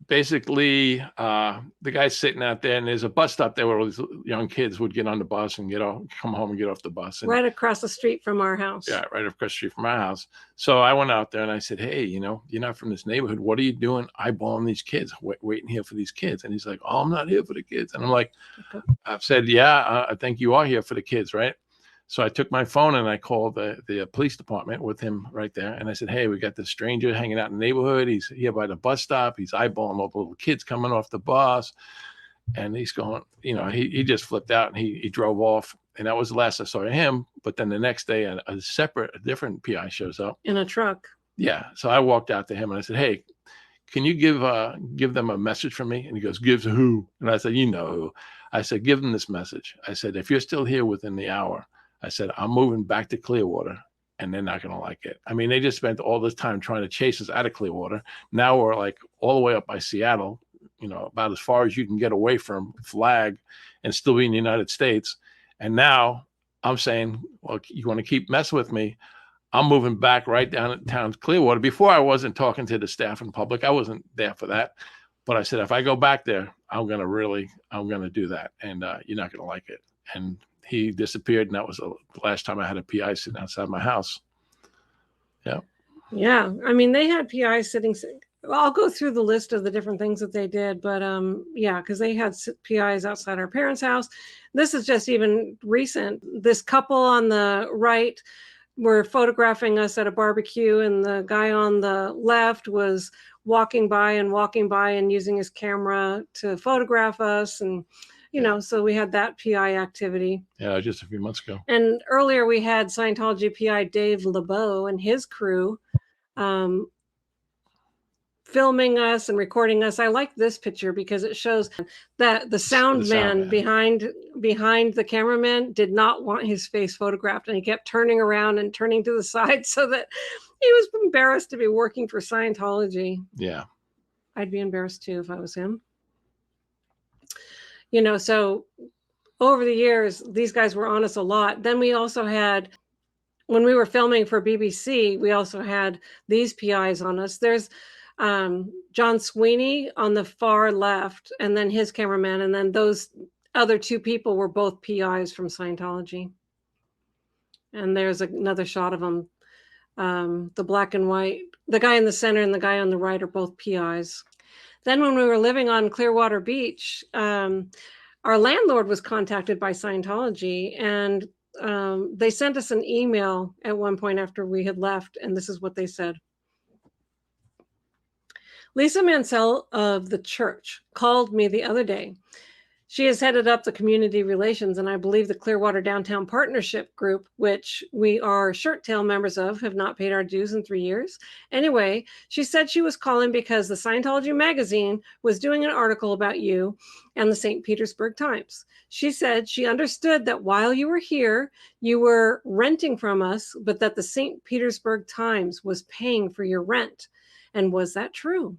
basically, the guy's sitting out there, and there's a bus stop there where all these young kids would get on the bus and come home and get off the bus. And, right across the street from our house. Yeah, right across the street from our house. So I went out there and I said, hey, you're not from this neighborhood. What are you doing eyeballing these kids, waiting here for these kids? And he's like, oh, I'm not here for the kids. And I'm like, okay. I've said, yeah, I think you are here for the kids, right? So I took my phone and I called the police department with him right there. And I said, hey, we got this stranger hanging out in the neighborhood. He's here by the bus stop. He's eyeballing all the little kids coming off the bus. And he's going, he just flipped out and he drove off. And that was the last I saw of him. But then the next day, a different PI shows up. In a truck. Yeah. So I walked out to him and I said, hey, can you give them a message from me? And he goes, gives who? And I said, you know who. I said, give them this message. I said, if you're still here within the hour, I said, I'm moving back to Clearwater, and they're not going to like it. I mean, they just spent all this time trying to chase us out of Clearwater. Now we're like all the way up by Seattle, about as far as you can get away from Flag and still be in the United States. And now I'm saying, well, you want to keep messing with me? I'm moving back right downtown Clearwater. Before I wasn't talking to the staff and public. I wasn't there for that. But I said, if I go back there, I'm going to do that. And you're not going to like it. And he disappeared, and that was the last time I had a PI sitting outside my house. Yeah. Yeah. I mean, they had PIs sitting. Well, I'll go through the list of the different things that they did, but because they had PIs outside our parents' house. This is just even recent. This couple on the right were photographing us at a barbecue, and the guy on the left was walking by and using his camera to photograph us. And so we had that PI activity. Yeah, just a few months ago. And earlier we had Scientology PI Dave LeBeau and his crew filming us and recording us. I like this picture because it shows that the sound man behind the cameraman did not want his face photographed, and he kept turning around and turning to the side so that he was embarrassed to be working for Scientology. Yeah. I'd be embarrassed too if I was him. You know, so over the years, these guys were on us a lot. Then we also had, when we were filming for BBC, we also had these PIs on us. There's John Sweeney on the far left, and then his cameraman, and then those other two people were both PIs from Scientology. And there's another shot of them, the black and white. The guy in the center and the guy on the right are both PIs. Then when we were living on Clearwater Beach, our landlord was contacted by Scientology, and they sent us an email at one point after we had left, and this is what they said. Lisa Mansell of the church called me the other day. She has headed up the community relations, and I believe the Clearwater Downtown Partnership Group, which we are shirt tail members of, have not paid our dues in 3 years. Anyway, she said she was calling because the Scientology magazine was doing an article about you and the St. Petersburg Times. She said she understood that while you were here, you were renting from us, but that the St. Petersburg Times was paying for your rent. And was that true?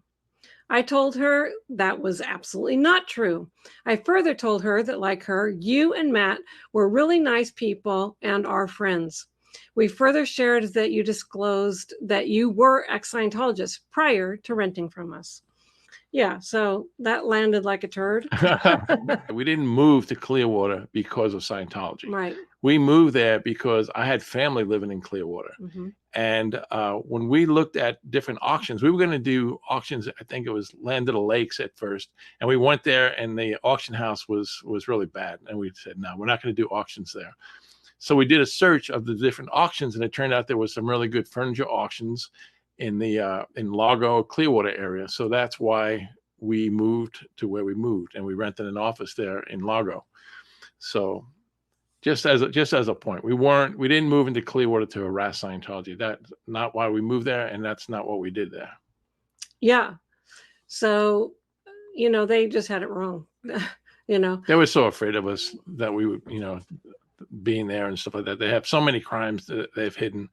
I told her that was absolutely not true. I further told her that, like her, you and Matt were really nice people and are friends. We further shared that you disclosed that you were ex-Scientologists prior to renting from us. Yeah, so that landed like a turd. We didn't move to Clearwater because of Scientology. Right. We moved there because I had family living in Clearwater. Mm-hmm. And when we looked at different auctions, we were going to do auctions. I think it was Land of the Lakes at first. And we went there, and the auction house was really bad. And we said, no, we're not going to do auctions there. So we did a search of the different auctions, and it turned out there was some really good furniture auctions in the in Largo, Clearwater area. So that's why we moved to where we moved, and we rented an office there in Largo. So just as a point, we didn't move into Clearwater to harass Scientology. That's not why we moved there, and that's not what we did there. Yeah. So, you know, they just had it wrong. You know, they were so afraid of us that we would, you know, being there and stuff like that. They have so many crimes that they've hidden,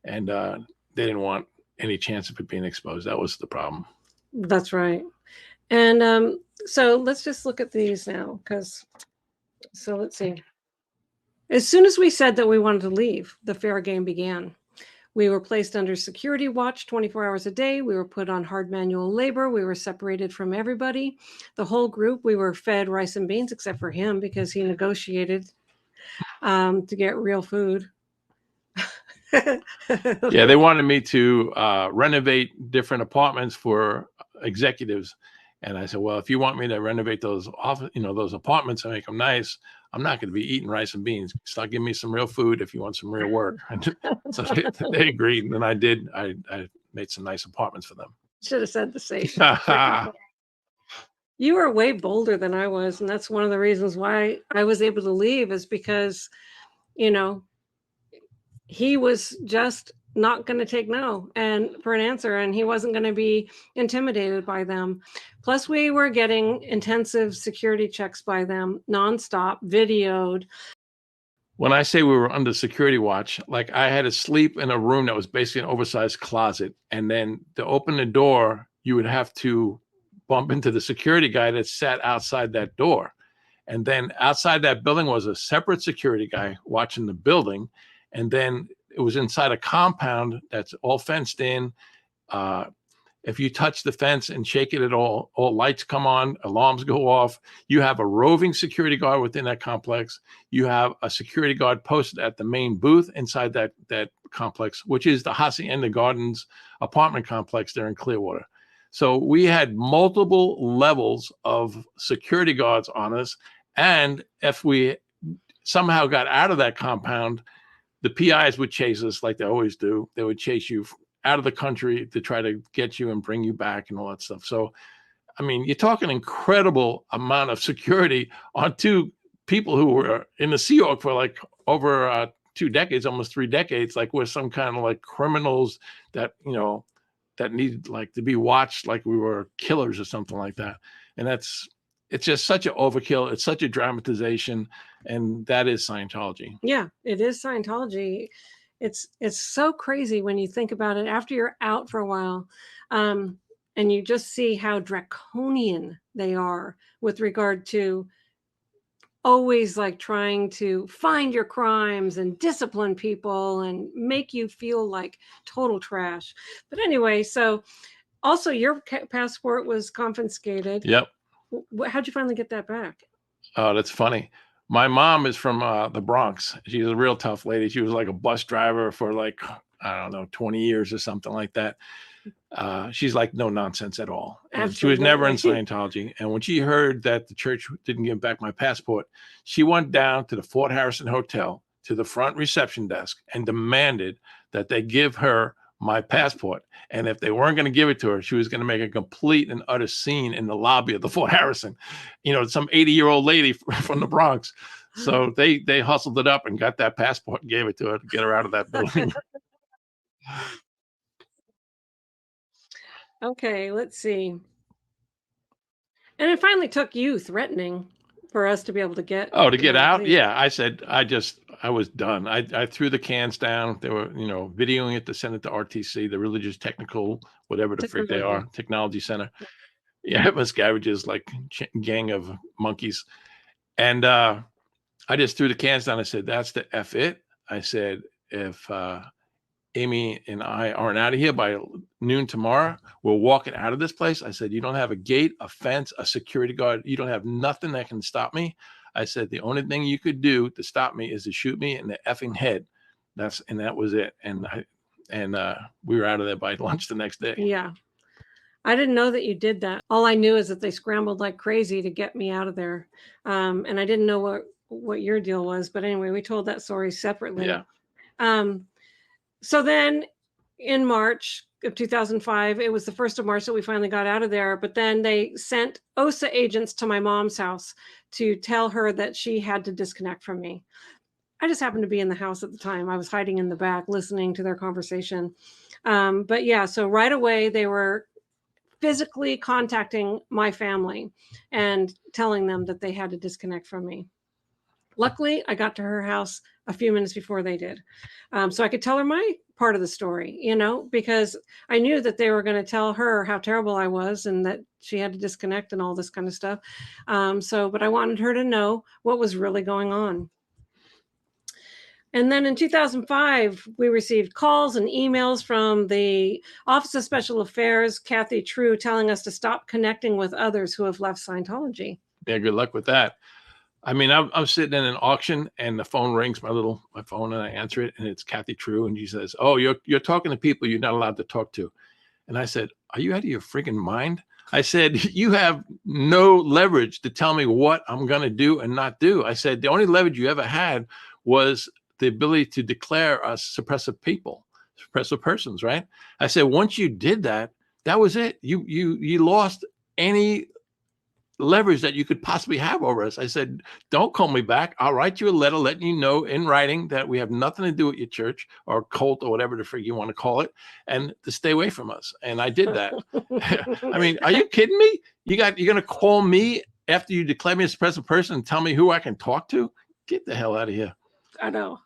and they didn't want any chance of it being exposed. That was the problem. That's right. And so let's just look at these now, so let's see. As soon as we said that we wanted to leave, the fair game began. We were placed under security watch 24 hours a day. We were put on hard manual labor. We were separated from everybody. The whole group, we were fed rice and beans, except for him, because he negotiated to get real food. Yeah, they wanted me to renovate different apartments for executives. And I said, well, if you want me to renovate those those apartments and make them nice, I'm not going to be eating rice and beans. Start giving me some real food if you want some real work. So they agreed, and I did. I made some nice apartments for them. Should have said the same. You were way bolder than I was, and that's one of the reasons why I was able to leave, is because, you know, he was just not going to take no for an answer, and he wasn't going to be intimidated by them. Plus, we were getting intensive security checks by them, nonstop, videoed. When I say we were under security watch, like I had to sleep in a room that was basically an oversized closet, and then to open the door, you would have to bump into the security guy that sat outside that door. And then outside that building was a separate security guy watching the building. And then it was inside a compound that's all fenced in. If you touch the fence and shake it at all lights come on, alarms go off. You have a roving security guard within that complex. You have a security guard posted at the main booth inside that complex, which is the Hacienda Gardens apartment complex there in Clearwater. So we had multiple levels of security guards on us. And if we somehow got out of that compound, the PIs would chase us like they always do. They would chase you out of the country to try to get you and bring you back and all that stuff. So, I mean, you're talking incredible amount of security on two people who were in the Sea Org for like over 2 decades, almost 3 decades, like we're some kind of like criminals that, you know, that need like to be watched like we were killers or something like that. And it's just such an overkill. It's such a dramatization, and that is Scientology. Yeah, it is Scientology. It's so crazy when you think about it after you're out for a while, and you just see how draconian they are with regard to always like trying to find your crimes and discipline people and make you feel like total trash. But anyway, so also your passport was confiscated. Yep. How'd you finally get that back? Oh, that's funny. My mom is from the Bronx. She's a real tough lady. She was like a bus driver for like, I don't know, 20 years or something like that. She's like no nonsense at all. And she was never in Scientology. And when she heard that the church didn't give back my passport, she went down to the Fort Harrison Hotel to the front reception desk and demanded that they give her my passport. And if they weren't going to give it to her, she was going to make a complete and utter scene in the lobby of the Fort Harrison. You know, some 80-year-old lady from the Bronx. So they hustled it up and got that passport and gave it to her to get her out of that building. Okay, let's see. And it finally took you threatening for us to be able to get. Oh, to get out? Yeah. I said, I was done. I threw the cans down. They were, videoing it to send it to RTC, the Religious Technical, whatever the frick they are, Technology Center. Yeah, Miscavige's like gang of monkeys. And I just threw the cans down. I said, that's the F it. I said, if Amy and I aren't out of here by noon tomorrow, we're walking out of this place. I said, you don't have a gate, a fence, a security guard. You don't have nothing that can stop me. I said, the only thing you could do to stop me is to shoot me in the effing head. That was it. And we were out of there by lunch the next day. Yeah. I didn't know that you did that. All I knew is that they scrambled like crazy to get me out of there. And I didn't know what your deal was. But anyway, we told that story separately. Yeah. So then in March of 2005, it was the 1st of March that we finally got out of there. But then they sent OSA agents to my mom's house to tell her that she had to disconnect from me. I just happened to be in the house at the time. I was hiding in the back listening to their conversation. But yeah, so right away they were physically contacting my family and telling them that they had to disconnect from me. Luckily, I got to her house a few minutes before they did. So I could tell her my part of the story, because I knew that they were going to tell her how terrible I was and that she had to disconnect and all this kind of stuff. But I wanted her to know what was really going on. And then in 2005, we received calls and emails from the Office of Special Affairs, Kathy True, telling us to stop connecting with others who have left Scientology. Yeah, good luck with that. I mean, I'm sitting in an auction and the phone rings, my phone, and I answer it, and it's Kathy True, and she says, "Oh, you're talking to people you're not allowed to talk to." And I said, "Are you out of your freaking mind?" I said, "You have no leverage to tell me what I'm going to do and not do." I said, "The only leverage you ever had was the ability to declare us suppressive people, suppressive persons, right?" I said, "Once you did that, that was it. You lost any leverage that you could possibly have over us." I said, "Don't call me back. I'll write you a letter letting you know in writing that we have nothing to do with your church or cult or whatever the frig you want to call it, and to stay away from us." And I did that. I mean, are you kidding me? You're going to call me after you declare me a suppressive person and tell me who I can talk to? Get the hell out of here. I know.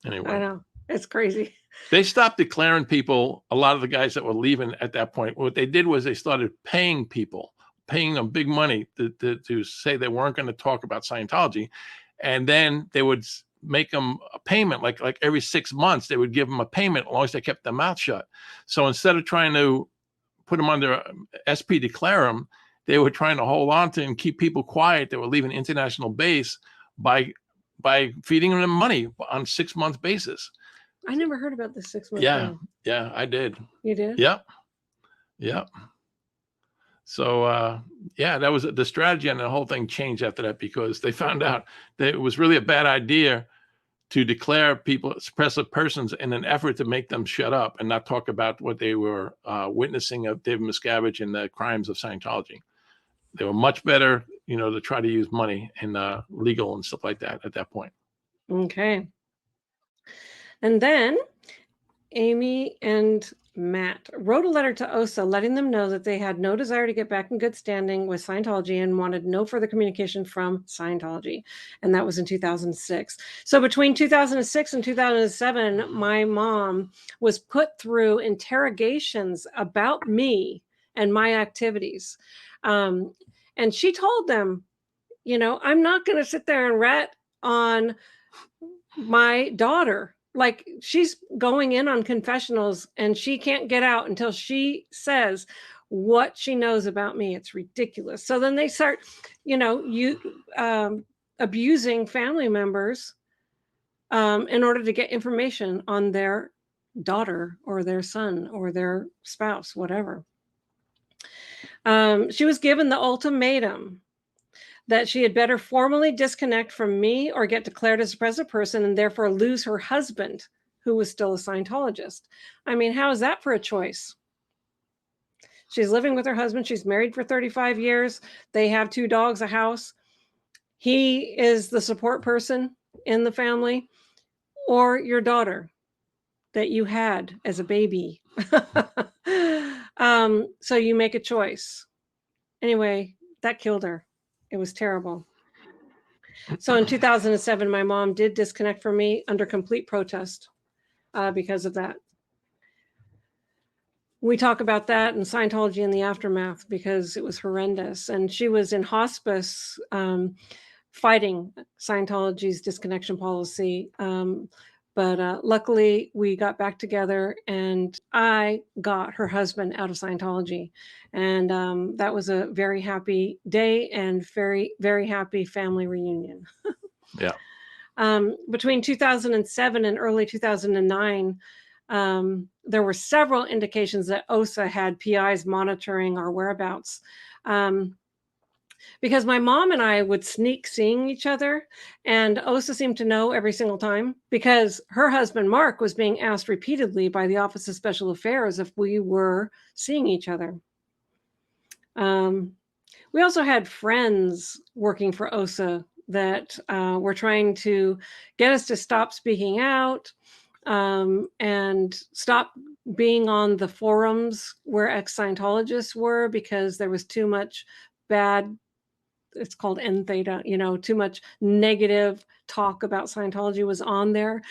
Anyway. I know. It's crazy. They stopped declaring people. A lot of the guys that were leaving at that point, what they did was they started paying people, paying them big money to say they weren't going to talk about Scientology. And then they would make them a payment, like every 6 months, they would give them a payment as long as they kept their mouth shut. So instead of trying to put them under SP declare them, they were trying to hold on to and keep people quiet. They were leaving international base by feeding them money on 6 month basis. I never heard about this 6 month thing. Yeah, I did. You did? Yep. So, that was the strategy, and the whole thing changed after that because they found out that it was really a bad idea to declare people suppressive persons in an effort to make them shut up and not talk about what they were witnessing of David Miscavige and the crimes of Scientology. They were much better, to try to use money and legal and stuff like that at that point. Okay. And then Amy and Mat wrote a letter to OSA letting them know that they had no desire to get back in good standing with Scientology and wanted no further communication from Scientology. And that was in 2006. So between 2006 and 2007, my mom was put through interrogations about me and my activities. And she told them, I'm not going to sit there and rat on my daughter. Like, she's going in on confessionals and she can't get out until she says what she knows about me. It's ridiculous. So then they start, abusing family members in order to get information on their daughter or their son or their spouse, whatever. She was given the ultimatum that she had better formally disconnect from me or get declared as a present person and therefore lose her husband, who was still a Scientologist. I mean, how is that for a choice? She's living with her husband. She's married for 35 years. They have 2 dogs, a house. He is the support person in the family, or your daughter that you had as a baby. So you make a choice. Anyway, that killed her. It was terrible. So in 2007, my mom did disconnect from me under complete protest because of that. We talk about that in Scientology in the aftermath because it was horrendous. And she was in hospice fighting Scientology's disconnection policy. But luckily, we got back together and I got her husband out of Scientology. And that was a very happy day and very, very happy family reunion. Yeah. Between 2007 and early 2009, there were several indications that OSA had PIs monitoring our whereabouts. Because my mom and I would sneak seeing each other, and OSA seemed to know every single time because her husband, Mark, was being asked repeatedly by the Office of Special Affairs if we were seeing each other. We also had friends working for OSA that were trying to get us to stop speaking out and stop being on the forums where ex-Scientologists were because there was too much bad, it's called N theta, too much negative talk about Scientology was on there.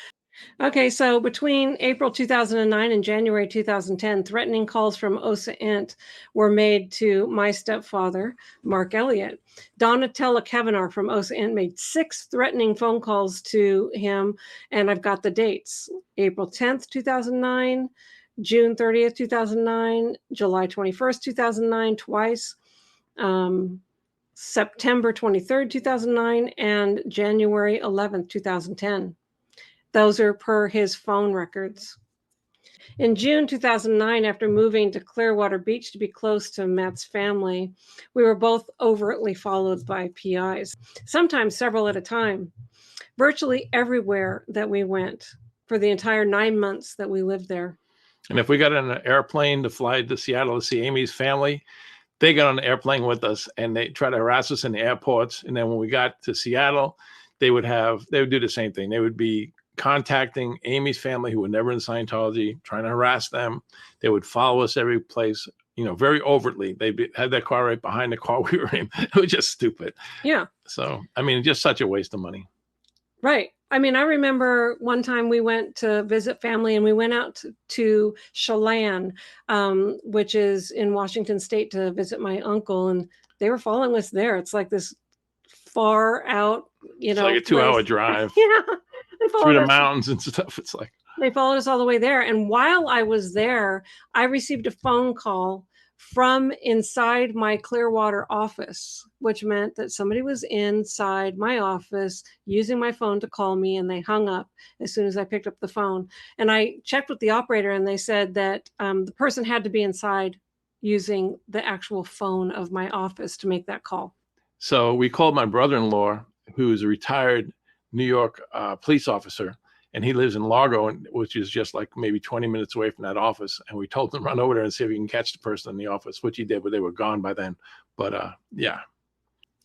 Okay, so between April 2009 and January 2010, threatening calls from OSA Int were made to my stepfather, Mark Elliott. Donatella Kavanagh from OSA Int made 6 threatening phone calls to him, and I've got the dates. April 10th, 2009, June 30th, 2009, July 21st, 2009, twice, September 23rd, 2009, and January 11th, 2010. Those are per his phone records. In June 2009, after moving to Clearwater Beach to be close to Matt's family, we were both overtly followed by PIs, sometimes several at a time, virtually everywhere that we went for the entire 9 months that we lived there. And if we got in an airplane to fly to Seattle to see Amy's family, they got on the airplane with us and they try to harass us in the airports. And then when we got to Seattle, they would do the same thing. They would be contacting Amy's family who were never in Scientology, trying to harass them. They would follow us every place, very overtly. They had their car right behind the car we were in. It was just stupid. Yeah. So, just such a waste of money. Right. I remember one time we went to visit family and we went out to Chelan, which is in Washington State, to visit my uncle, and they were following us there. It's like this far out, it's like a 2-hour drive. Yeah. Through the mountains and stuff. It's like they followed us all the way there. And while I was there, I received a phone call from inside my Clearwater office, which meant that somebody was inside my office using my phone to call me, and they hung up as soon as I picked up the phone. And I checked with the operator, and they said that the person had to be inside using the actual phone of my office to make that call. So we called my brother-in-law, who is a retired New York police officer, and he lives in Largo, which is just like maybe 20 minutes away from that office. And we told him to run over there and see if he can catch the person in the office, which he did, but they were gone by then. But I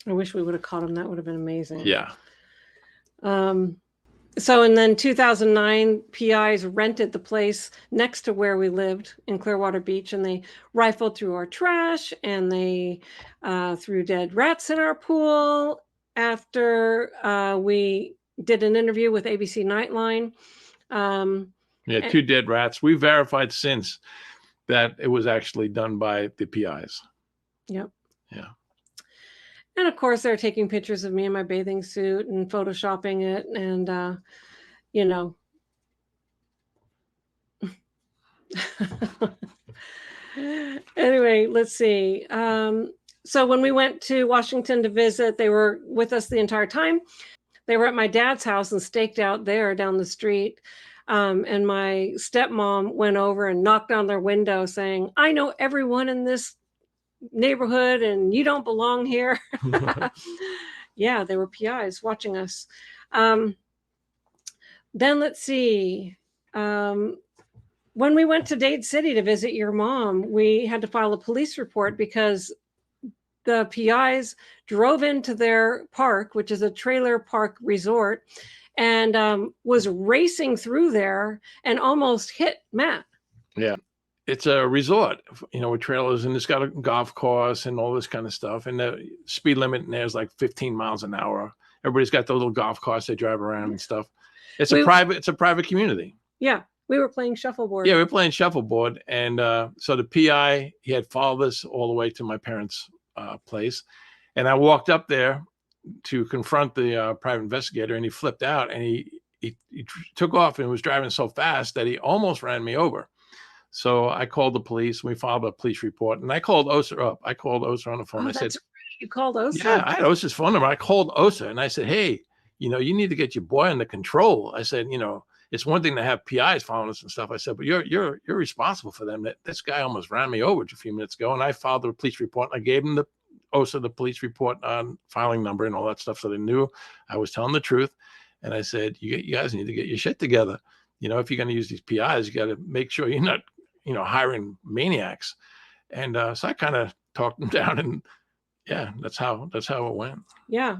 wish we would have caught him. That would have been amazing. Yeah. So, and then 2009, PIs rented the place next to where we lived in Clearwater Beach, and they rifled through our trash, and they threw dead rats in our pool after we did an interview with ABC Nightline. Yeah, 2 dead rats. We verified since that it was actually done by the PIs. Yep. Yeah. And of course, they're taking pictures of me in my bathing suit and photoshopping it, and you know. Anyway, let's see. So when we went to Washington to visit, they were with us the entire time. They were at my dad's house and staked out there down the street. And my stepmom went over and knocked on their window saying, "I know everyone in this neighborhood and you don't belong here." Yeah, they were PIs watching us. Then let's see. When we went to Dade City to visit your mom, we had to file a police report because the PIs drove into their park, which is a trailer park resort, and was racing through there and almost hit Matt. Yeah. It's a resort, with trailers, and it's got a golf course and all this kind of stuff. And the speed limit in there is like 15 miles an hour. Everybody's got the little golf carts they drive around and stuff. It's a private community. Yeah. We were playing shuffleboard. Yeah, we were playing shuffleboard. And so the PI, he had followed us all the way to my parents' place. And I walked up there to confront the private investigator, and he flipped out, and he took off and was driving so fast that he almost ran me over. So I called the police. We filed a police report, and I called OSA up. I called OSA on the phone. Oh, I said, right. You called OSA? Yeah, I had OSA's phone number. I called OSA, and I said, "Hey, you need to get your boy under control." I said, it's one thing to have PIs following us and stuff. I said, but you're responsible for them. This guy almost ran me over a few minutes ago, and I filed the police report. I gave him the OSA, the police report filing number and all that stuff, so they knew I was telling the truth. And I said, you guys need to get your shit together. If you're going to use these PIs, you got to make sure you're not hiring maniacs. And so I kind of talked them down, and yeah, that's how it went. Yeah.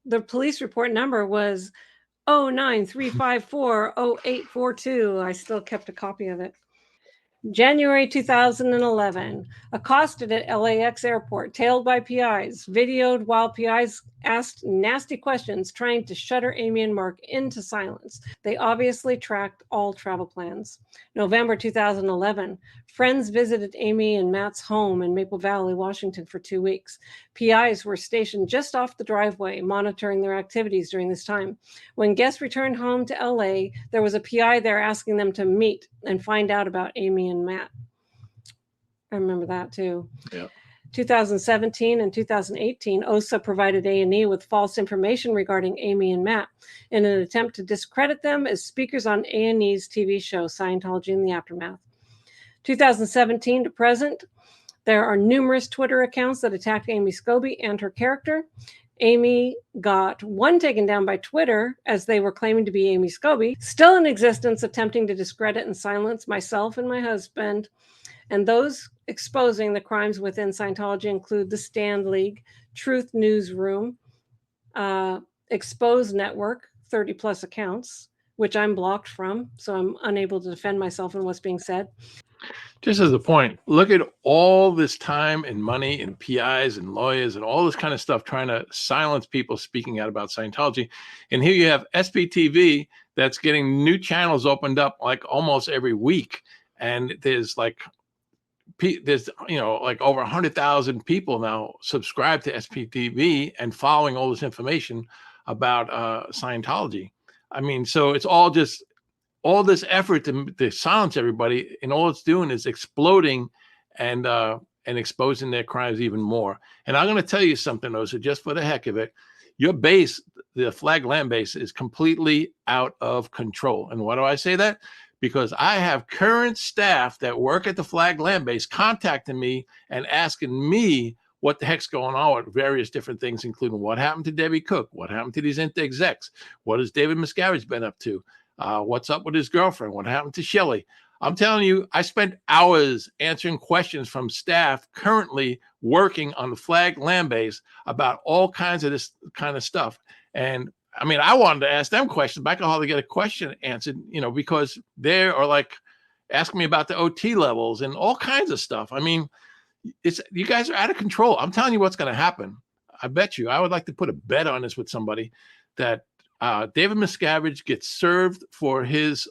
The police report number was 093540842. I still kept a copy of it. January 2011, accosted at LAX airport, tailed by PIs, videoed while PIs asked nasty questions, trying to shudder Amy and Mark into silence. They obviously tracked all travel plans. November 2011, friends visited Amy and Matt's home in Maple Valley, Washington for 2 weeks. PIs were stationed just off the driveway, monitoring their activities during this time. When guests returned home to LA, there was a PI there asking them to meet and find out about Amy and Matt. I remember that too. Yeah. 2017 and 2018, OSA provided A&E with false information regarding Amy and Matt in an attempt to discredit them as speakers on A&E's TV show, Scientology in the Aftermath. 2017 to present, there are numerous Twitter accounts that attacked Amy Scobee and her character. Amy got one taken down by Twitter as they were claiming to be Amy Scobee, still in existence, attempting to discredit and silence myself and my husband. And those exposing the crimes within Scientology include the Stand League, Truth Newsroom, Expose Network, 30 plus accounts, which I'm blocked from, so I'm unable to defend myself in what's being said. Just as a point, look at all this time and money and PIs and lawyers and all this kind of stuff trying to silence people speaking out about Scientology. And here you have SPTV that's getting new channels opened up like almost every week. And there's like over 100,000 people now subscribe to SPTV and following all this information about Scientology. I mean, so it's all just all this effort to silence everybody, and all it's doing is exploding and exposing their crimes even more. And I'm going to tell you something, Osa, just for the heck of it, your base, the Flag Land base, is completely out of control. And why do I say that? Because I have current staff that work at the Flag Land base contacting me and asking me what the heck's going on with various different things, including what happened to Debbie Cook, what happened to these execs, what has David Miscavige's been up to, what's up with his girlfriend, what happened to Shelley. I'm telling you, I spent hours answering questions from staff currently working on the Flag Land base about all kinds of this kind of stuff. And I mean, I wanted to ask them questions, but I can hardly get a question answered, because they are like asking me about the OT levels and all kinds of stuff. I mean, you guys are out of control. I'm telling you what's going to happen. I bet you. I would like to put a bet on this with somebody that David Miscavige gets served for his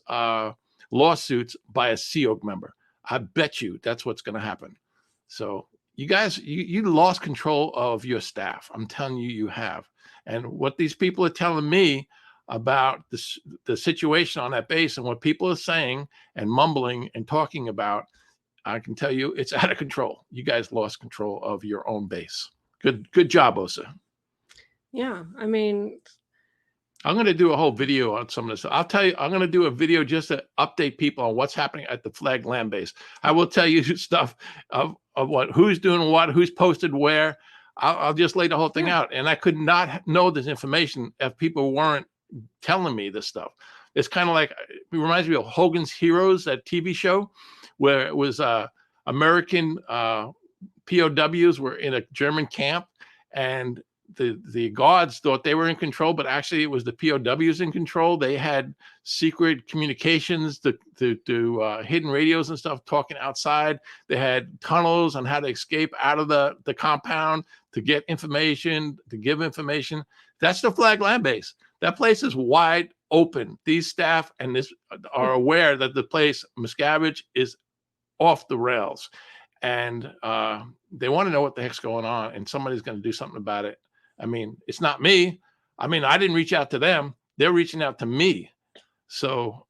lawsuits by a Sea Org member. I bet you that's what's going to happen. So you guys, you lost control of your staff. I'm telling you, you have. And what these people are telling me about the situation on that base and what people are saying and mumbling and talking about, I can tell you it's out of control. You guys lost control of your own base. Good job, Osa. Yeah, I mean, I'm going to do a whole video on some of this. I'll tell you, I'm going to do a video just to update people on what's happening at the Flag Land Base. I will tell you stuff of who's doing what, who's posted where. I'll just lay the whole thing out. And I could not know this information if people weren't telling me this stuff. It's kind of like, it reminds me of Hogan's Heroes, that TV show, where it was American POWs were in a German camp, and the guards thought they were in control, but actually it was the POWs in control. They had secret communications to hidden radios and stuff talking outside. They had tunnels on how to escape out of the compound to get information, to give information. That's the Flag Land Base. That place is wide open. These staff and this are aware that the place, Miscavige, is off the rails. And they want to know what the heck's going on, and somebody's going to do something about it. I mean, it's not me. I mean, I didn't reach out to them. They're reaching out to me. So,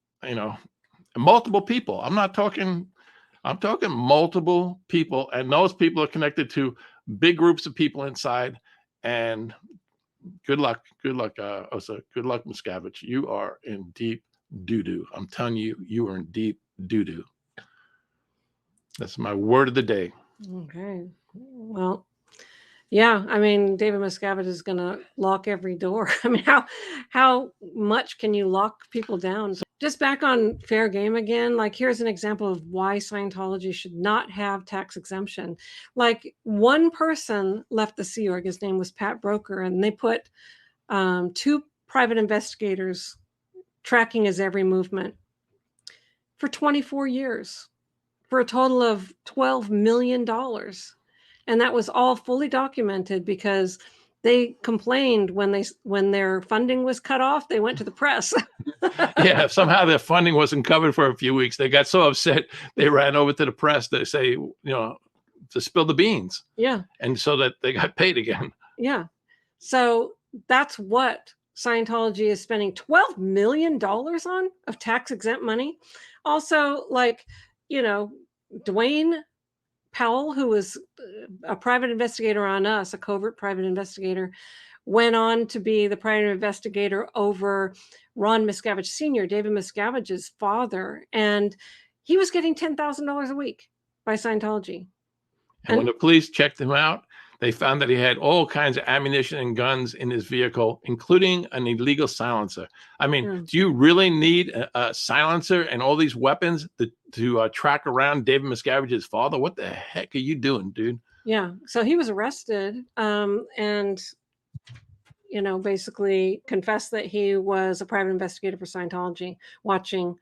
multiple people. I'm talking multiple people, and those people are connected to big groups of people inside. And good luck, Osa. Good luck, Miscavige. You are in deep doo-doo. I'm telling you, you are in deep doo-doo. That's my word of the day. Okay. Well, yeah, I mean, David Miscavige is going to lock every door. I mean, how much can you lock people down? So just back on fair game again, like here's an example of why Scientology should not have tax exemption. Like one person left the Sea Org, his name was Pat Broker, and they put 2 private investigators tracking his every movement for 24 years for a total of $12 million. And that was all fully documented because they complained when their funding was cut off. They went to the press. Yeah, somehow their funding wasn't covered for a few weeks. They got so upset they ran over to the press to say, to spill the beans. Yeah, and so that they got paid again. Yeah, so that's what Scientology is spending $12 million on of tax exempt money. Also, like Dwayne Powell, who was a private investigator on us, a covert private investigator, went on to be the private investigator over Ron Miscavige Sr., David Miscavige's father. And he was getting $10,000 a week by Scientology. And when the police checked him out, they found that he had all kinds of ammunition and guns in his vehicle, including an illegal silencer. I mean, do you really need a silencer and all these weapons to track around David Miscavige's father? What the heck are you doing, dude? Yeah. So he was arrested and, basically confessed that he was a private investigator for Scientology, watching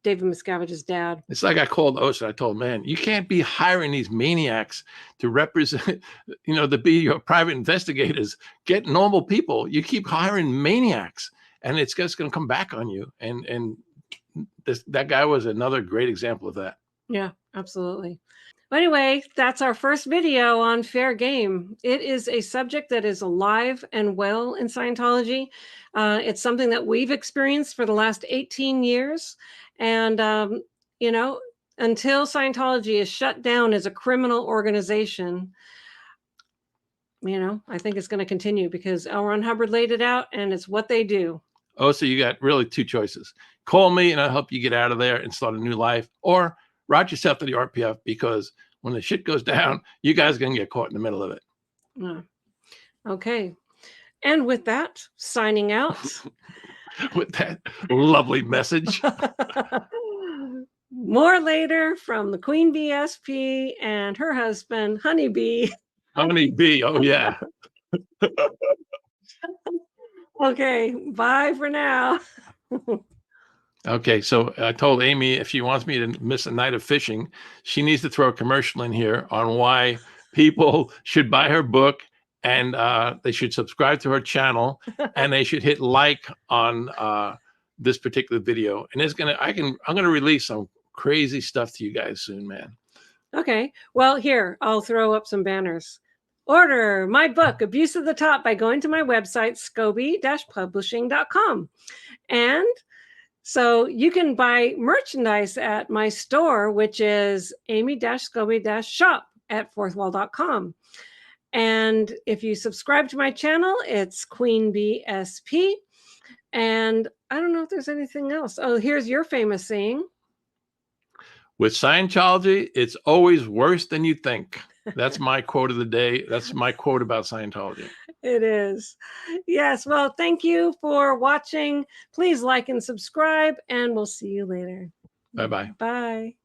David Miscavige's dad. It's like I called Osa. I told him, man, you can't be hiring these maniacs to represent, to be your private investigators. Get normal people. You keep hiring maniacs, and it's just going to come back on you. And that guy was another great example of that. Yeah, absolutely. Anyway, that's our first video on fair game. It is a subject that is alive and well in Scientology. It's something that we've experienced for the last 18 years. And, until Scientology is shut down as a criminal organization, I think it's going to continue because L. Ron Hubbard laid it out, and it's what they do. Oh, so you got really 2 choices. Call me and I'll help you get out of there and start a new life, or route yourself to the RPF, because when the shit goes down, you guys are going to get caught in the middle of it. Okay. And with that, signing out. With that lovely message. More later from the Queen BSP and her husband, Honeybee. Honeybee, oh yeah. Okay, bye for now. Okay, so I told Amy if she wants me to miss a night of fishing, she needs to throw a commercial in here on why people should buy her book, and they should subscribe to her channel, and they should hit like on this particular video. And I'm gonna release some crazy stuff to you guys soon, man. Okay, well, here, I'll throw up some banners. Order my book, Abuse of the Top, by going to my website, scobee-publishing.com. And so you can buy merchandise at my store, which is amy-scobee-shop at fourthwall.com. And if you subscribe to my channel, it's Queen BSP. And I don't know if there's anything else. Oh, here's your famous saying. With Scientology, it's always worse than you think. That's my quote of the day. That's my quote about Scientology. It is. Yes. Well, thank you for watching. Please like and subscribe, and we'll see you later. Bye-bye. Bye.